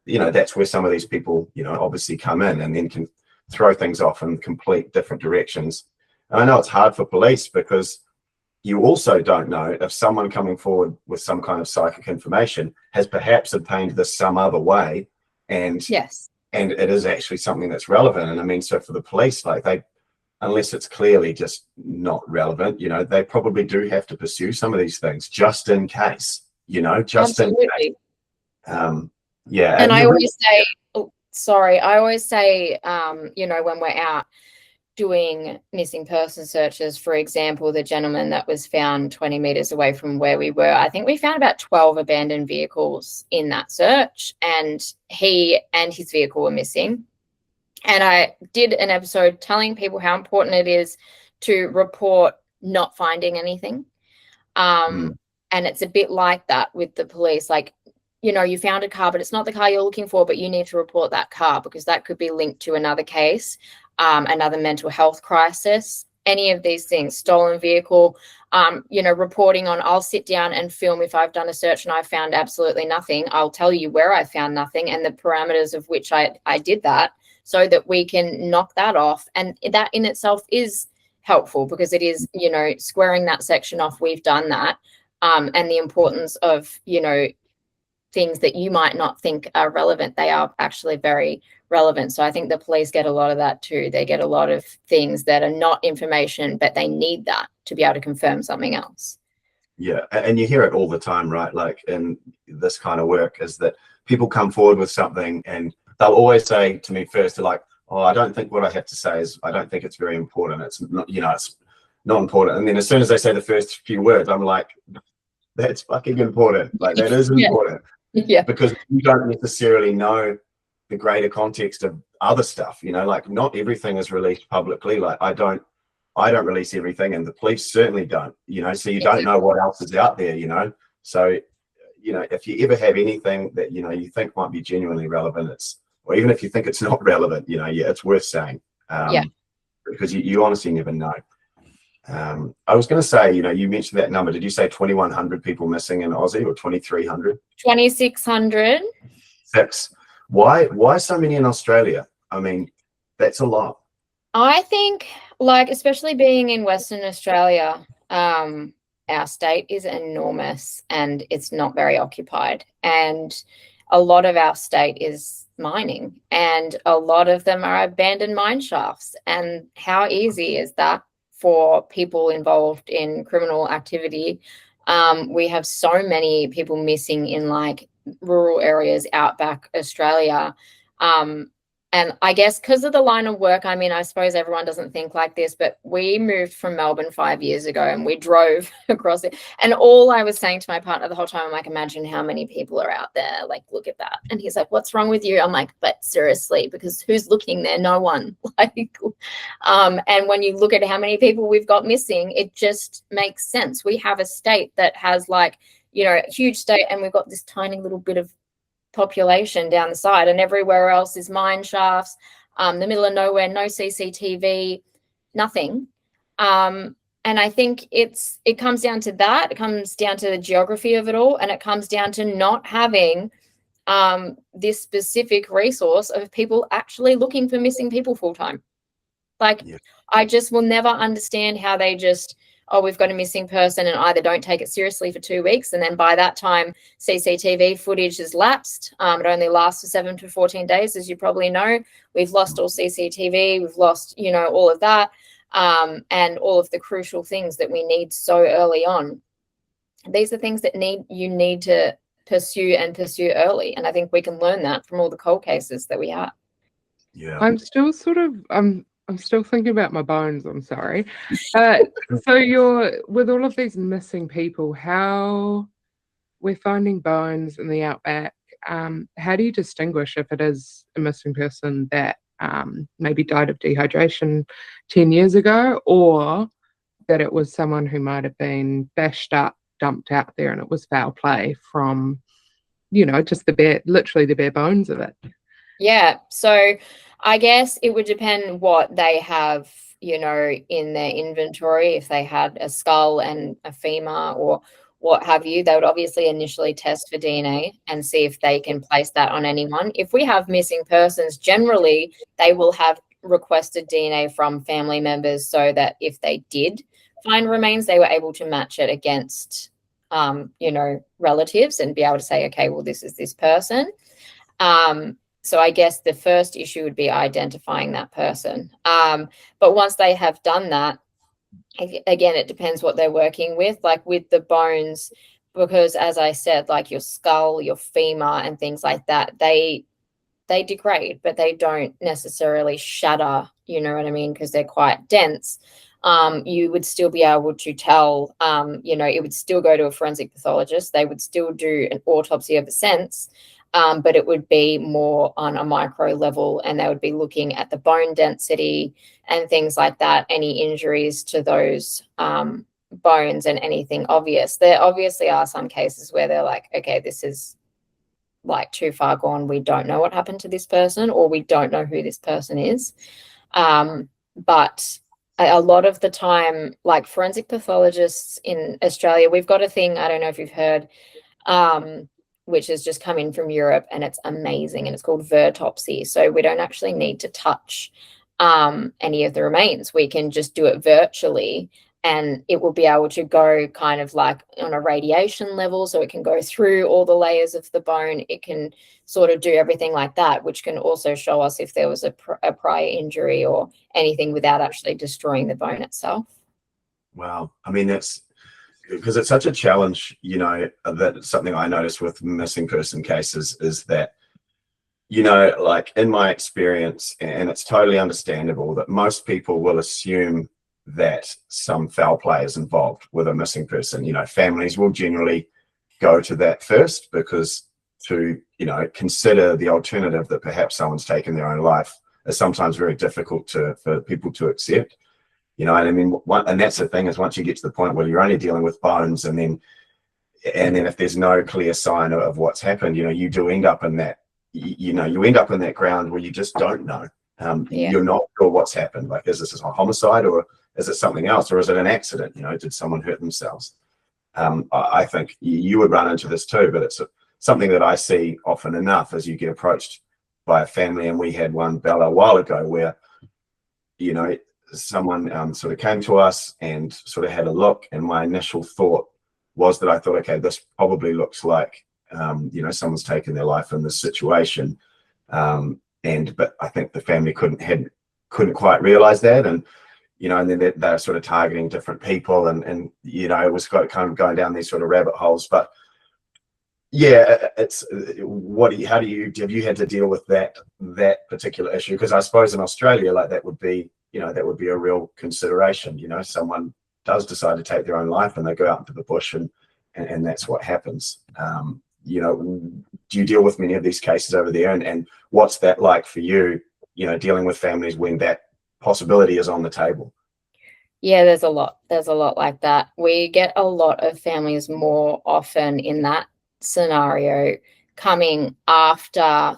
that's where some of these people, obviously come in and then can throw things off in complete different directions. And I know it's hard for police because you also don't know if someone coming forward with some kind of psychic information has perhaps obtained this some other way. And it is actually something that's relevant. And I mean, so for the police, like, unless it's clearly just not relevant, they probably do have to pursue some of these things just in case, in case. And I always say, when we're out doing missing person searches, for example, the gentleman that was found 20 meters away from where we were, I think we found about 12 abandoned vehicles in that search, and he and his vehicle were missing. And I did an episode telling people how important it is to report not finding anything. And it's a bit like that with the police. Like, you found a car, but it's not the car you're looking for, but you need to report that car because that could be linked to another case, another mental health crisis, any of these things, stolen vehicle, reporting on. I'll sit down and film if I've done a search and I've found absolutely nothing. I'll tell you where I found nothing and the parameters of which I did that, so that we can knock that off. And that in itself is helpful because it is, squaring that section off. We've done that. And the importance of, things that you might not think are relevant, they are actually very relevant. So I think the police get a lot of that too. They get a lot of things that are not information, but they need that to be able to confirm something else. Yeah. And you hear it all the time, right? Like, in this kind of work, is that people come forward with something and they'll always say to me first, they're like, oh, I don't think what I have to say is, I don't think it's very important. It's not, it's not important. And then as soon as they say the first few words, I'm like, that's fucking important. Like, that is important. Yeah. Because you don't necessarily know the greater context of other stuff, like, not everything is released publicly. Like, I don't release everything, and the police certainly don't, so you don't know what else is out there, So, if you ever have anything that, you think might be genuinely relevant, or even if you think it's not relevant, it's worth saying. Because you honestly never know. I was going to say, you mentioned that number. Did you say 2,100 people missing in Aussie, or 2,300? 2,600. 6. Why so many in Australia? I mean, that's a lot. I think, like, especially being in Western Australia, our state is enormous and it's not very occupied. And a lot of our state is mining, and a lot of them are abandoned mine shafts. And how easy is that for people involved in criminal activity? We have so many people missing in like rural areas, outback Australia. And I guess because of the line of work, I mean, I suppose everyone doesn't think like this, but we moved from Melbourne 5 years ago and we drove across it. And all I was saying to my partner the whole time, I'm like, imagine how many people are out there. Like, look at that. And he's like, what's wrong with you? I'm like, but seriously, because who's looking there? No one. Like, and when you look at how many people we've got missing, it just makes sense. We have a state that has like, you know, a huge state, and we've got this tiny little bit of population down the side, and everywhere else is mine shafts, the middle of nowhere, no CCTV, nothing. And I think it comes down to that. It comes down to the geography of it all, and it comes down to not having this specific resource of people actually looking for missing people full time. Like, yeah. I just will never understand how they just, oh, we've got a missing person, and either don't take it seriously for 2 weeks, and then by that time CCTV footage has lapsed. It only lasts for 7 to 14 days, as you probably know. We've lost all CCTV, we've lost, you know, all of that, and all of the crucial things that we need so early on. These are things that you need to pursue early, and I think we can learn that from all the cold cases that we have. Yeah, I'm still sort of I'm still thinking about my bones, I'm sorry. So you're, with all of these missing people, how we're finding bones in the outback, how do you distinguish if it is a missing person that maybe died of dehydration 10 years ago, or that it was someone who might have been bashed up, dumped out there, and it was foul play from, you know, just literally the bare bones of it? Yeah, so I guess it would depend what they have, you know, in their inventory. If they had a skull and a femur or what have you, they would obviously initially test for DNA and see if they can place that on anyone. If we have missing persons, generally they will have requested DNA from family members, so that if they did find remains, they were able to match it against, you know, relatives and be able to say, okay, well, this is this person. So I guess the first issue would be identifying that person. But once they have done that, again, it depends what they're working with, like with the bones, because as I said, like your skull, your femur and things like that, they degrade, but they don't necessarily shatter, you know what I mean? Because they're quite dense. You would still be able to tell, you know, it would still go to a forensic pathologist. They would still do an autopsy of a sense. But it would be more on a micro level, and they would be looking at the bone density and things like that, any injuries to those bones and anything obvious. There obviously are some cases where they're like, okay, this is like too far gone. We don't know what happened to this person, or we don't know who this person is. But a lot of the time, like forensic pathologists in Australia, we've got a thing, I don't know if you've heard, which has just come in from Europe, and it's amazing, and it's called vertopsy. So we don't actually need to touch any of the remains. We can just do it virtually, and it will be able to go kind of like on a radiation level, so it can go through all the layers of the bone. It can sort of do everything like that, which can also show us if there was a prior injury or anything without actually destroying the bone itself. Wow. I mean, that's because it's such a challenge, you know, that something I noticed with missing person cases is that, you know, like in my experience, and it's totally understandable, that most people will assume that some foul play is involved with a missing person. You know, families will generally go to that first, because to, you know, consider the alternative that perhaps someone's taken their own life is sometimes very difficult for people to accept. You know, and I mean, and that's the thing, is once you get to the point where you're only dealing with bones, and then if there's no clear sign of what's happened, you know, you do end up in that, you know, you end up in that ground where you just don't know. You're not sure what's happened. Like, is this a homicide, or is it something else, or is it an accident? You know, did someone hurt themselves? I think you would run into this too, but it's something that I see often enough as you get approached by a family, and we had one, Bella, a while ago, where, you know, someone sort of came to us and sort of had a look, and my initial thought was that I thought, okay, this probably looks like, you know, someone's taken their life in this situation. But I think the family couldn't quite realize that. And, you know, and then they're sort of targeting different people, and, you know, it was kind of going down these sort of rabbit holes. But yeah, it's have you had to deal with that particular issue? Because I suppose in Australia, like, that would be, you know, that would be a real consideration. You know, someone does decide to take their own life and they go out into the bush, and that's what happens. You know, do you deal with many of these cases over there, and what's that like for you, you know, dealing with families when that possibility is on the table? Yeah, there's a lot like that. We get a lot of families more often in that scenario coming after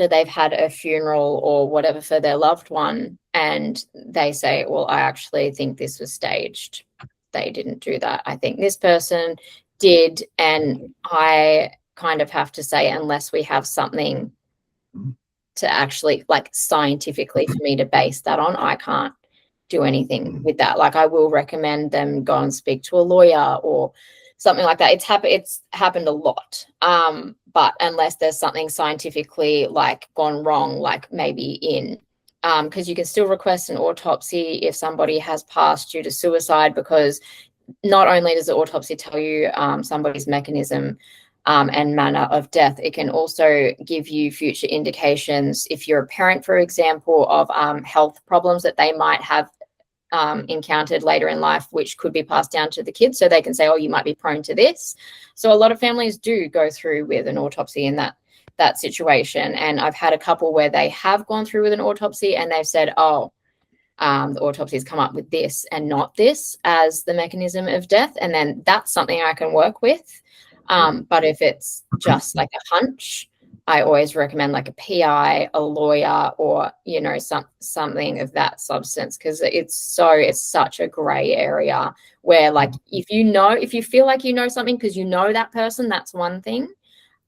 they've had a funeral or whatever for their loved one, and they say, well, I actually think this was staged. They didn't do that. I think this person did. And I kind of have to say, unless we have something to actually, like, scientifically for me to base that on, I can't do anything with that. Like, I will recommend them go and speak to a lawyer or something like that. It's happened a lot. But unless there's something scientifically, like, gone wrong, like maybe because you can still request an autopsy if somebody has passed due to suicide, because not only does the autopsy tell you somebody's mechanism and manner of death, it can also give you future indications if you're a parent, for example, of health problems that they might have encountered later in life, which could be passed down to the kids. So they can say, oh, you might be prone to this. So a lot of families do go through with an autopsy in that situation. And I've had a couple where they have gone through with an autopsy and they've said, oh, the autopsy has come up with this and not this as the mechanism of death. And then that's something I can work with. But if it's just like a hunch, I always recommend like a PI, a lawyer, or, you know, something of that substance, because it's such a gray area where, like, if you feel like you know something because you know that person, that's one thing.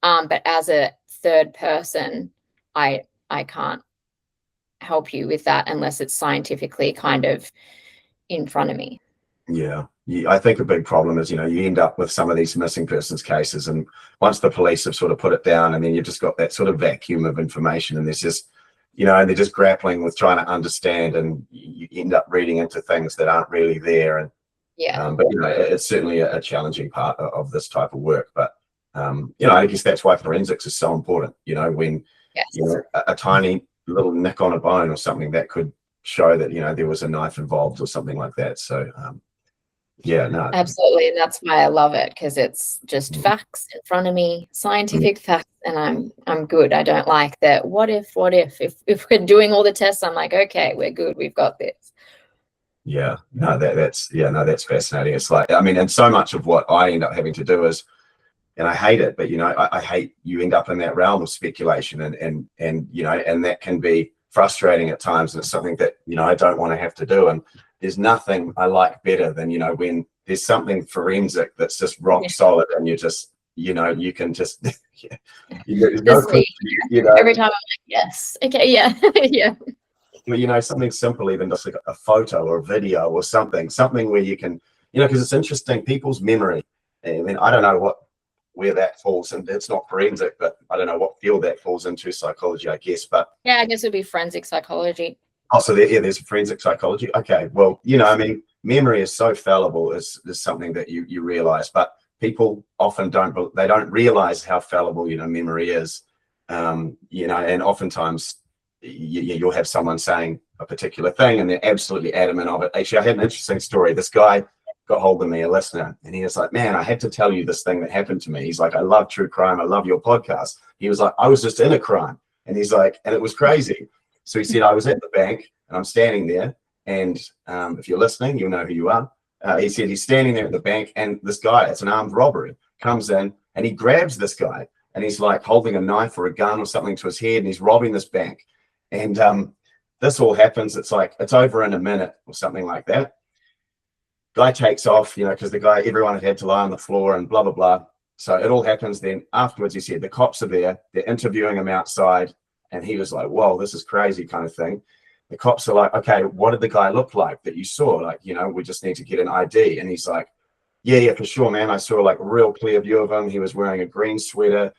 But as a third person, I can't help you with that unless it's scientifically kind of in front of me. Yeah, I think a big problem is, you know, you end up with some of these missing persons cases, and once the police have sort of put it down, and then you've just got that sort of vacuum of information, and there's just, you know, and they're just grappling with trying to understand, and you end up reading into things that aren't really there. And yeah, but, you know, it's certainly a challenging part of this type of work. But you know, I guess that's why forensics is so important. You know, when you know, a tiny little nick on a bone or something that could show that, you know, there was a knife involved or something like that. So yeah, no, absolutely. And that's why I love it, because it's just facts in front of me, scientific facts, and I'm good. I don't like that what if we're doing all the tests, I'm like, okay, we're good, we've got this. Yeah, no, that's fascinating. It's like, I mean, and so much of what I end up having to do is, and I hate it, but, you know, I hate you end up in that realm of speculation, and you know, and that can be frustrating at times, and it's something that, you know, I don't want to have to do. And there's nothing I like better than, you know, when there's something forensic that's just rock solid, and you just, you know, you can just you know, every time I'm like, yes, okay, yeah. Yeah. Well, you know, something simple, even just like a photo or a video or something where you can, you know, because it's interesting, people's memory. I mean, I don't know where that falls, and it's not forensic, but I don't know what field that falls into, psychology, I guess. But yeah, I guess it would be forensic psychology. Oh, so there's forensic psychology. Okay, well, you know, I mean, memory is so fallible, is something that you realize, but people often don't realize how fallible, you know, memory is. You know, and oftentimes you'll have someone saying a particular thing and they're absolutely adamant of it. Actually, I had an interesting story. This guy got hold of me, a listener, and he was like, man, I had to tell you this thing that happened to me. He's like, I love true crime. I love your podcast. He was like, I was just in a crime. And he's like, and it was crazy. So he said, I was at the bank and I'm standing there. And if you're listening, you'll know who you are. He said he's standing there at the bank, and this guy, it's an armed robbery, comes in and he grabs this guy, and he's like holding a knife or a gun or something to his head, and he's robbing this bank. And this all happens. It's like, it's over in a minute or something like that. Guy takes off, you know, because everyone had to lie on the floor and blah, blah, blah. So it all happens. Then afterwards, he said the cops are there, they're interviewing him outside, and he was like, whoa, this is crazy kind of thing. The cops are like, okay, what did the guy look like that you saw? Like, we just need to get an ID. And he's like, yeah, for sure, man. I saw like a real clear view of him. He was wearing a green sweater.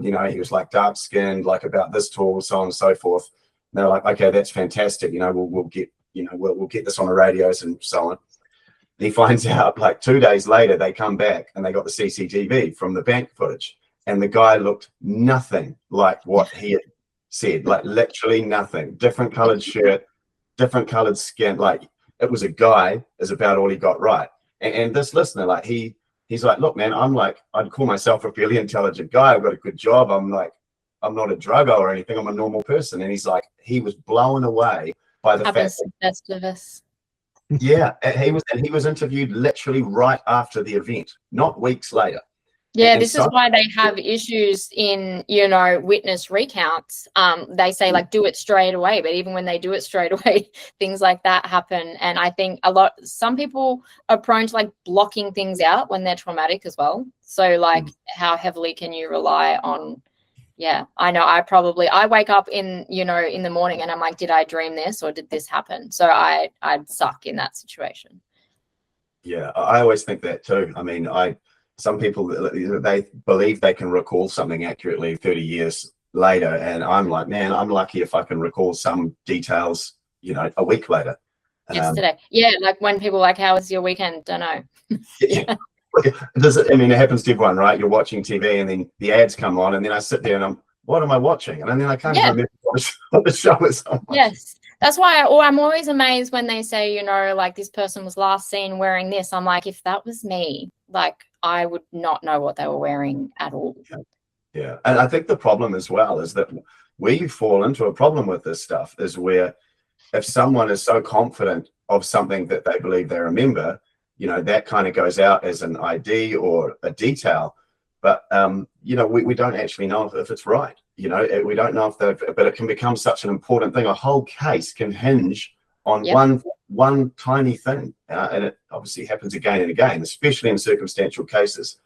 He was like dark skinned, like about this tall, so on and so forth. And they're like, okay, that's fantastic. We'll get, we'll get this on the radios and so on. And he finds out like 2 days later, they come back and they got the CCTV from the bank footage. And the guy looked nothing like what he had said, like literally nothing. Different colored shirt, different colored skin. Like it was a guy is about all he got right. And this listener, like he's like, look, man, I'd call myself a fairly intelligent guy. I've got a good job. I'm not a drugger or anything. I'm a normal person. And he's like, he was blown away by the fact that best of us. Yeah, he was interviewed literally right after the event, not weeks later. Yeah, this is why they have issues in, witness recounts. They say like do it straight away, but even when they do it straight away, things like that happen. And I think some people are prone to like blocking things out when they're traumatic as well. So like how heavily can you rely on? Yeah, I know. I wake up in the morning and I'm like, did I dream this or did this happen? So I'd suck in that situation. Yeah, I always think that too. I mean, some people, they believe they can recall something accurately 30 years later. And I'm like, man, I'm lucky if I can recall some details, a week later. Yesterday. Yeah, like when people are like, how was your weekend? Don't know. Yeah. It happens to everyone, right? You're watching TV and then the ads come on and then I sit there and what am I watching? And then I can't remember what the show is on. Yes. That's why I'm always amazed when they say, like this person was last seen wearing this. I'm like, if that was me, like I would not know what they were wearing at all. Yeah. And I think the problem as well is that we fall into a problem with this stuff is where if someone is so confident of something that they believe they remember, that kind of goes out as an ID or a detail. But, we don't actually know if it's right. We don't know but it can become such an important thing. A whole case can hinge on one tiny thing. And it obviously happens again and again, especially in circumstantial cases.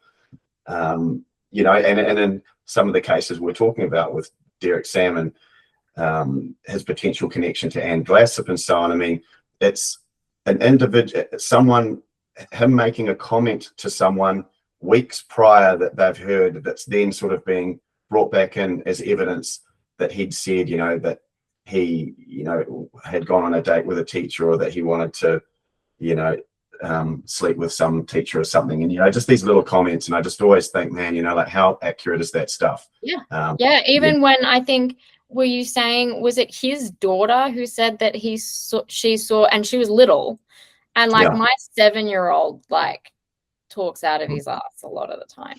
And in some of the cases we're talking about with Derek Salmon, his potential connection to Anne Glassop and so on. I mean, it's an individual, him making a comment to someone weeks prior that they've heard that's then sort of being brought back in as evidence that he'd said, that he, had gone on a date with a teacher or that he wanted to, sleep with some teacher or something. And, just these little comments. And I just always think, man, like how accurate is that stuff? Yeah. Even when I think, were you saying, was it his daughter who said that she saw, and she was little, and like my 7-year-old like talks out of his ass a lot of the time.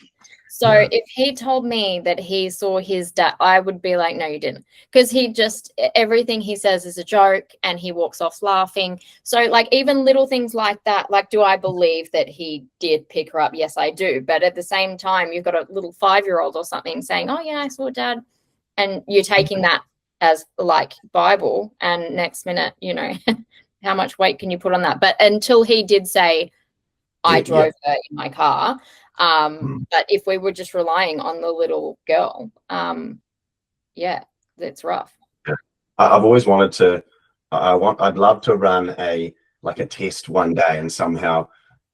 So if he told me that he saw his dad, I would be like, no, you didn't. Because everything he says is a joke and he walks off laughing. So like even little things like that, like, do I believe that he did pick her up? Yes, I do. But at the same time, you've got a little 5-year-old or something saying, oh yeah, I saw dad. And you're taking that as like Bible, and next minute, how much weight can you put on that? But until he did say, I drove her in my car. But if we were just relying on the little girl, that's rough. I've always wanted I'd love to run a test one day and somehow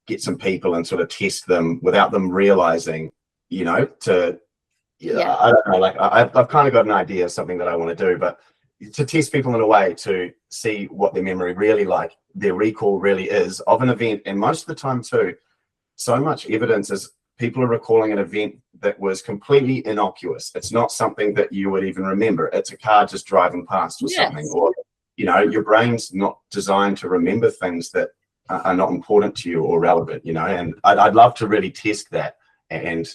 get some people and sort of test them without them realizing, I don't know, like I've kind of got an idea of something that I want to do, but to test people in a way to see what their memory really like, their recall really is of an event. And most of the time too, so much evidence is people are recalling an event that was completely innocuous. It's not something that you would even remember. It's a car just driving past or something, or, your brain's not designed to remember things that are not important to you or relevant, and I'd love to really test that and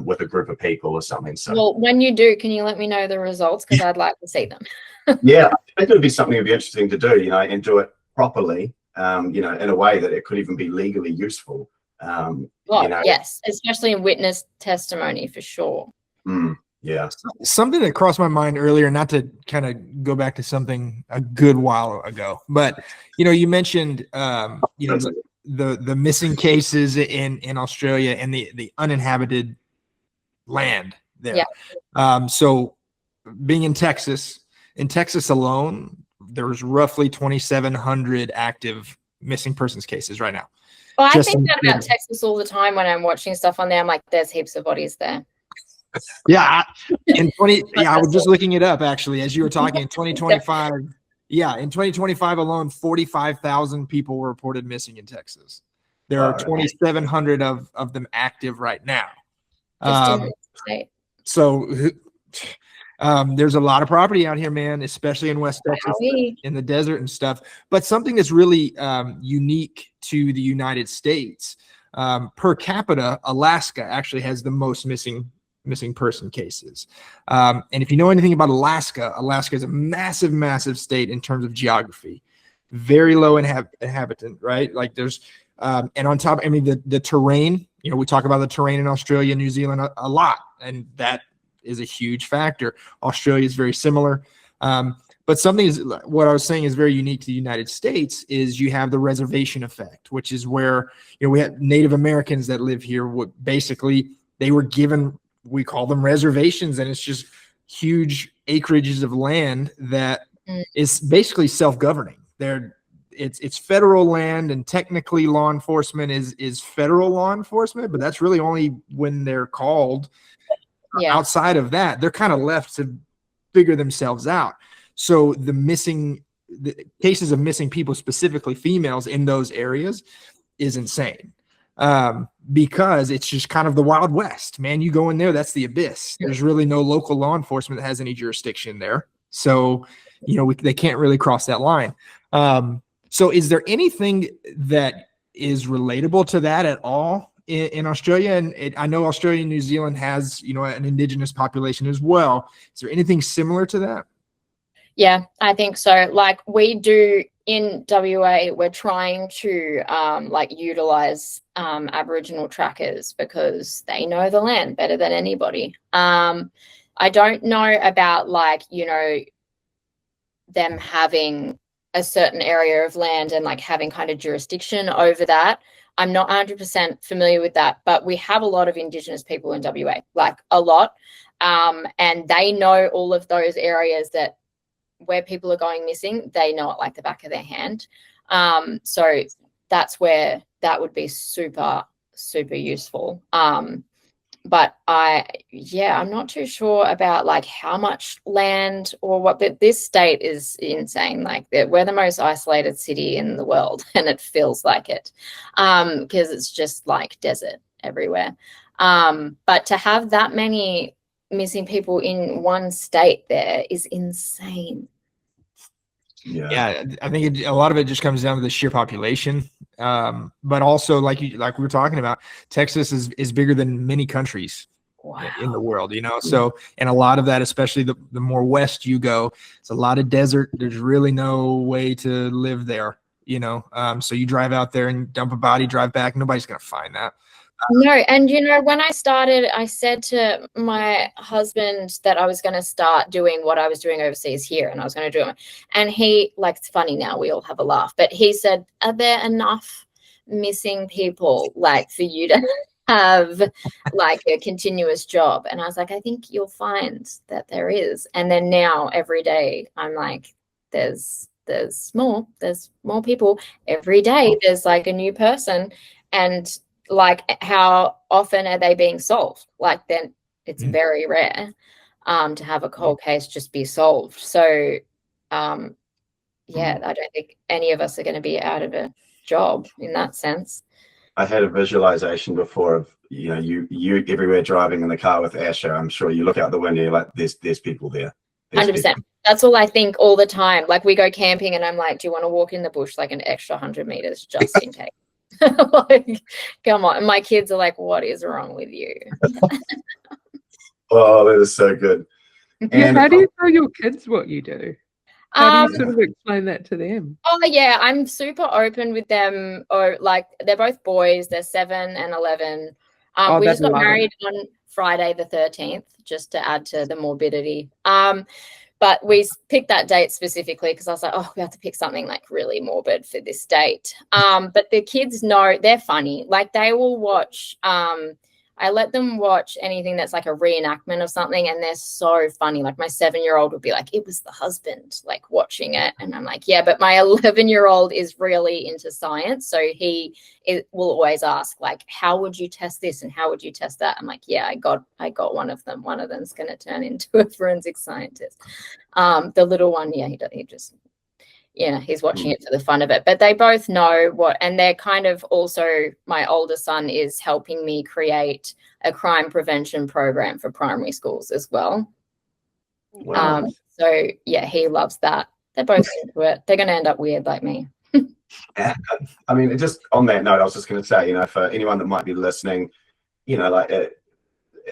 with a group of people or something. So, well, when you do, can you let me know the results? Because I'd like to see them. Yeah, I think it would be something that'd be interesting to do, and do it properly, in a way that it could even be legally useful. Yes, especially in witness testimony for sure. Yeah. Something that crossed my mind earlier, not to kind of go back to something a good while ago, but you mentioned the missing cases in Australia and the uninhabited land there. Yeah. So being in Texas alone, there's roughly 2,700 active missing persons cases right now. Well, I Just think in- that about Texas all the time when I'm watching stuff on there. I'm like, there's heaps of bodies there. Yeah, I was just looking it up actually as you were talking. In 2025, in 2025 alone, 45,000 people were reported missing in Texas. There are 2,700 of them active right now. Just in the state. So there's a lot of property out here, man, especially in West Texas, in the desert and stuff. But something that's really unique to the United States, per capita, Alaska actually has the most missing person cases. And if you know anything about Alaska is a massive, massive state in terms of geography, very low inhabitant, right? Like there's, and on top, I mean, the terrain, we talk about the terrain in Australia, New Zealand a lot, and that is a huge factor. Australia is very similar. But something is, what I was saying is very unique to the United States is you have the reservation effect, which is where, we have Native Americans that live here. Basically, they were given, we call them reservations, and it's just huge acreages of land that is basically self-governing. It's federal land, and technically law enforcement is federal law enforcement, but that's really only when they're called. Outside of that, they're kind of left to figure themselves out. So the cases of missing people, specifically females in those areas, is insane. Because it's just kind of the Wild West, man. You go in there, that's the abyss. There's really no local law enforcement that has any jurisdiction there. So, they can't really cross that line. So is there anything that is relatable to that at all in Australia? And I know Australia and New Zealand has, an indigenous population as well. Is there anything similar to that? Yeah, I think so. Like we do in WA, we're trying to utilize Aboriginal trackers because they know the land better than anybody. I don't know about them having a certain area of land and having kind of jurisdiction over that. I'm not 100% familiar with that, but we have a lot of Indigenous people in WA, a lot. And they know all of those areas where people are going missing. They know it like the back of their hand. So that's where that would be super, super useful. But I'm not too sure about how much land or what, but this state is insane. We're the most isolated city in the world, and it feels like it because it's just desert everywhere. But to have that many missing people in one state there is insane. Yeah, I think a lot of it just comes down to the sheer population. But also, like we were talking about, Texas is bigger than many countries in the world, So, and a lot of that, especially the more west you go, it's a lot of desert. There's really no way to live there, So you drive out there and dump a body, drive back. Nobody's going to find that. No, and when I started, I said to my husband that I was going to start doing what I was doing overseas here, and I was going to do it. And he, it's funny now, we all have a laugh, but he said, "Are there enough missing people for you to have a continuous job?" And I was like, "I think you'll find that there is." And then now every day I'm like, there's more people every day. There's a new person, and how often are they being solved? Then it's very rare to have a cold case just be solved. So I don't think any of us are going to be out of a job in that sense. I had a visualization before of you everywhere driving in the car with Asha. I'm sure you look out the window, you're like, there's people there. 100%. That's all I think all the time. We go camping and I'm like, do you want to walk in the bush an extra 100 meters just in case? Come on. And my kids are like, what is wrong with you? Oh, that is so good. And how do you tell your kids what you do? How do you sort of explain that to them? Oh yeah, I'm super open with them. Or they're both boys, they're 7 and 11. We just got married on Friday the 13th, just to add to the morbidity. But we picked that date specifically because I was like, oh, we have to pick something really morbid for this date. But the kids know, they're funny. They will watch, I I let them watch anything that's like a reenactment of something, and they're so funny. Like my 7-year-old would be like, it was the husband, like watching it. And I'm like, yeah, but my 11-year-old is really into science. So will always ask, like, how would you test this and how would you test that? I'm like, yeah, I got one of them. One of them's going to turn into a forensic scientist. The little one, yeah, he just, he's watching it for the fun of it. But they both know what, and they're kind of also, my older son is helping me create a crime prevention program for primary schools as well. Wow. So yeah, he loves that. They're both into it. They're going to end up weird like me. I mean, just on that note, I was just going to say, for anyone that might be listening, like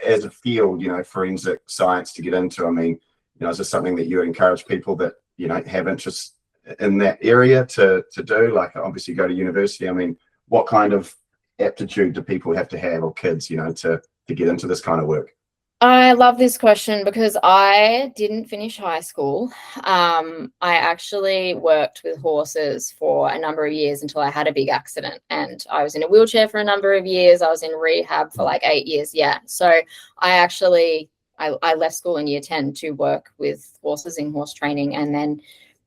as a field, forensic science to get into, I mean, is this something that you encourage people that, have interest in that area to do? Like, obviously go to university. I mean, what kind of aptitude do people have to have, or kids, to get into this kind of work? I love this question because I didn't finish high school. I actually worked with horses for a number of years until I had a big accident, and I was in a wheelchair for a number of years. I was in rehab for like 8 years. Yeah. So I left school in year 10 to work with horses in horse training. And then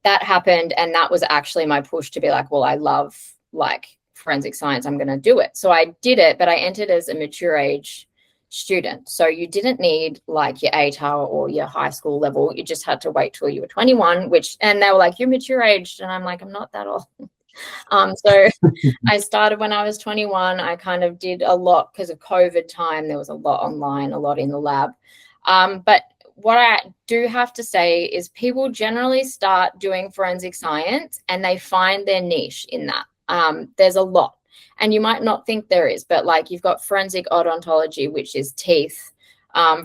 that happened. And that was actually my push to be like, well, I love like forensic science. I'm going to do it. So I did it, but I entered as a mature age student. So you didn't need like your ATAR or your high school level. You just had to wait till you were 21, and they were like, you're mature aged. And I'm like, I'm not that old. So I started when I was 21. I kind of did a lot because of COVID time. There was a lot online, a lot in the lab. But what I do have to say is people generally start doing forensic science and they find their niche in that. There's a lot. And you might not think there is, but like you've got forensic odontology, which is teeth,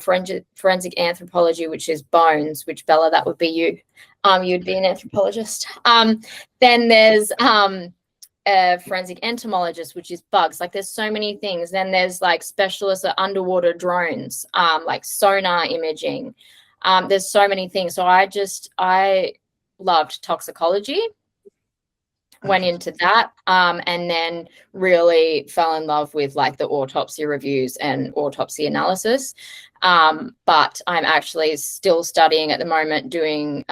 forensic anthropology, which is bones, which Bella, that would be you. You'd be an anthropologist. Then there's a forensic entomologist, which is bugs. Like there's so many things. Then there's like specialists at underwater drones, like sonar imaging. There's so many things. So I loved toxicology. Went into that, and then really fell in love with like the autopsy reviews and autopsy analysis. But I'm actually still studying at the moment, doing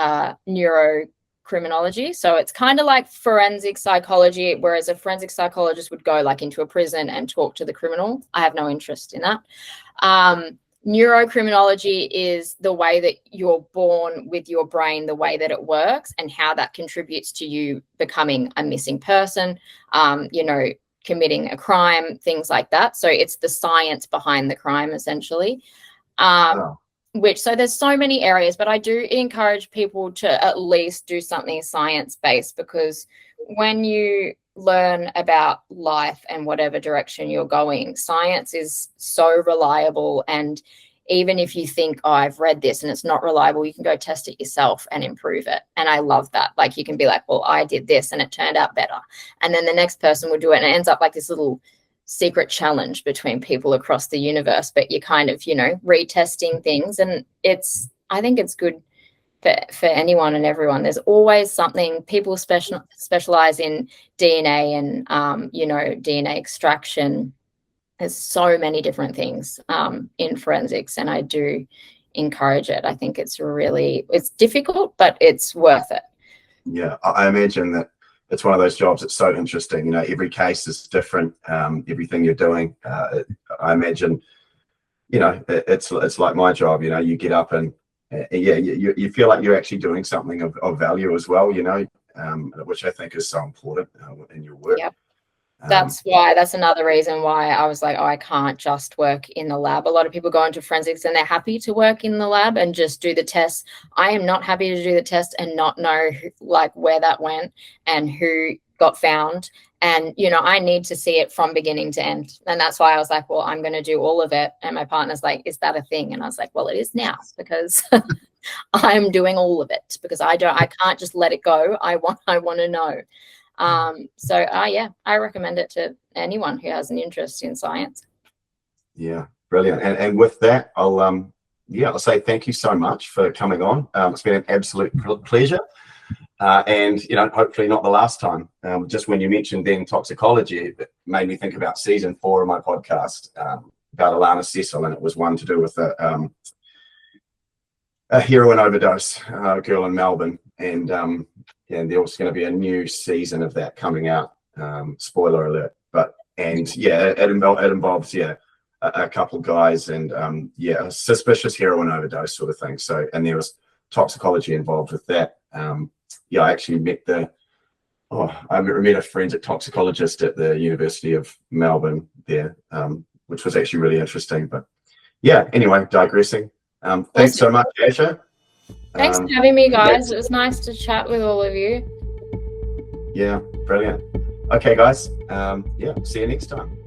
neurocriminology. So it's kind of like forensic psychology, whereas a forensic psychologist would go like into a prison and talk to the criminal. I have no interest in that. Neurocriminology is the way that you're born with your brain, the way that it works, and how that contributes to you becoming a missing person, committing a crime, things like that. So it's the science behind the crime, essentially. So there's so many areas, but I do encourage people to at least do something science-based, because when you learn about life and whatever direction you're going, science is so reliable. And even if you think, oh, I've read this and it's not reliable, you can go test it yourself and improve it. And I love that. Like you can be like, well, I did this and it turned out better. And then the next person will do it. And it ends up like this little secret challenge between people across the universe, but you're kind of, retesting things. And I think it's good for anyone and everyone. There's always something. People specialize in DNA and DNA extraction. There's so many different things in forensics, and I do encourage it. I think it's difficult, but it's worth it. Yeah, I imagine that it's one of those jobs that's so interesting. Every case is different. Everything you're doing, I imagine, it's like my job. You get up and you feel like you're actually doing something of value as well, which I think is so important in your work. Yep. That's another reason why I was like, oh, I can't just work in the lab. A lot of people go into forensics and they're happy to work in the lab and just do the tests. I am not happy to do the test and not know where that went and who got found. And, I need to see it from beginning to end. And that's why I was like, well, I'm going to do all of it. And my partner's like, is that a thing? And I was like, well, it is now, because I'm doing all of it, because I can't just let it go. I want to know. I recommend it to anyone who has an interest in science. Yeah, brilliant. And with that, I'll say thank you so much for coming on. It's been an absolute pleasure. And hopefully not the last time. Just when you mentioned then toxicology, it made me think about season 4 of my podcast. about Alana Cecil, and it was one to do with a heroin overdose girl in Melbourne, and there was going to be a new season of that coming out. Spoiler alert! It involves a couple guys and a suspicious heroin overdose sort of thing. So, and there was toxicology involved with that. I actually met I met a forensic toxicologist at the University of Melbourne there, which was actually really interesting. But anyway, digressing. Thanks so much, Asha. Thanks for having me, guys. It was nice to chat with all of you. Yeah, brilliant. Okay, guys. See you next time.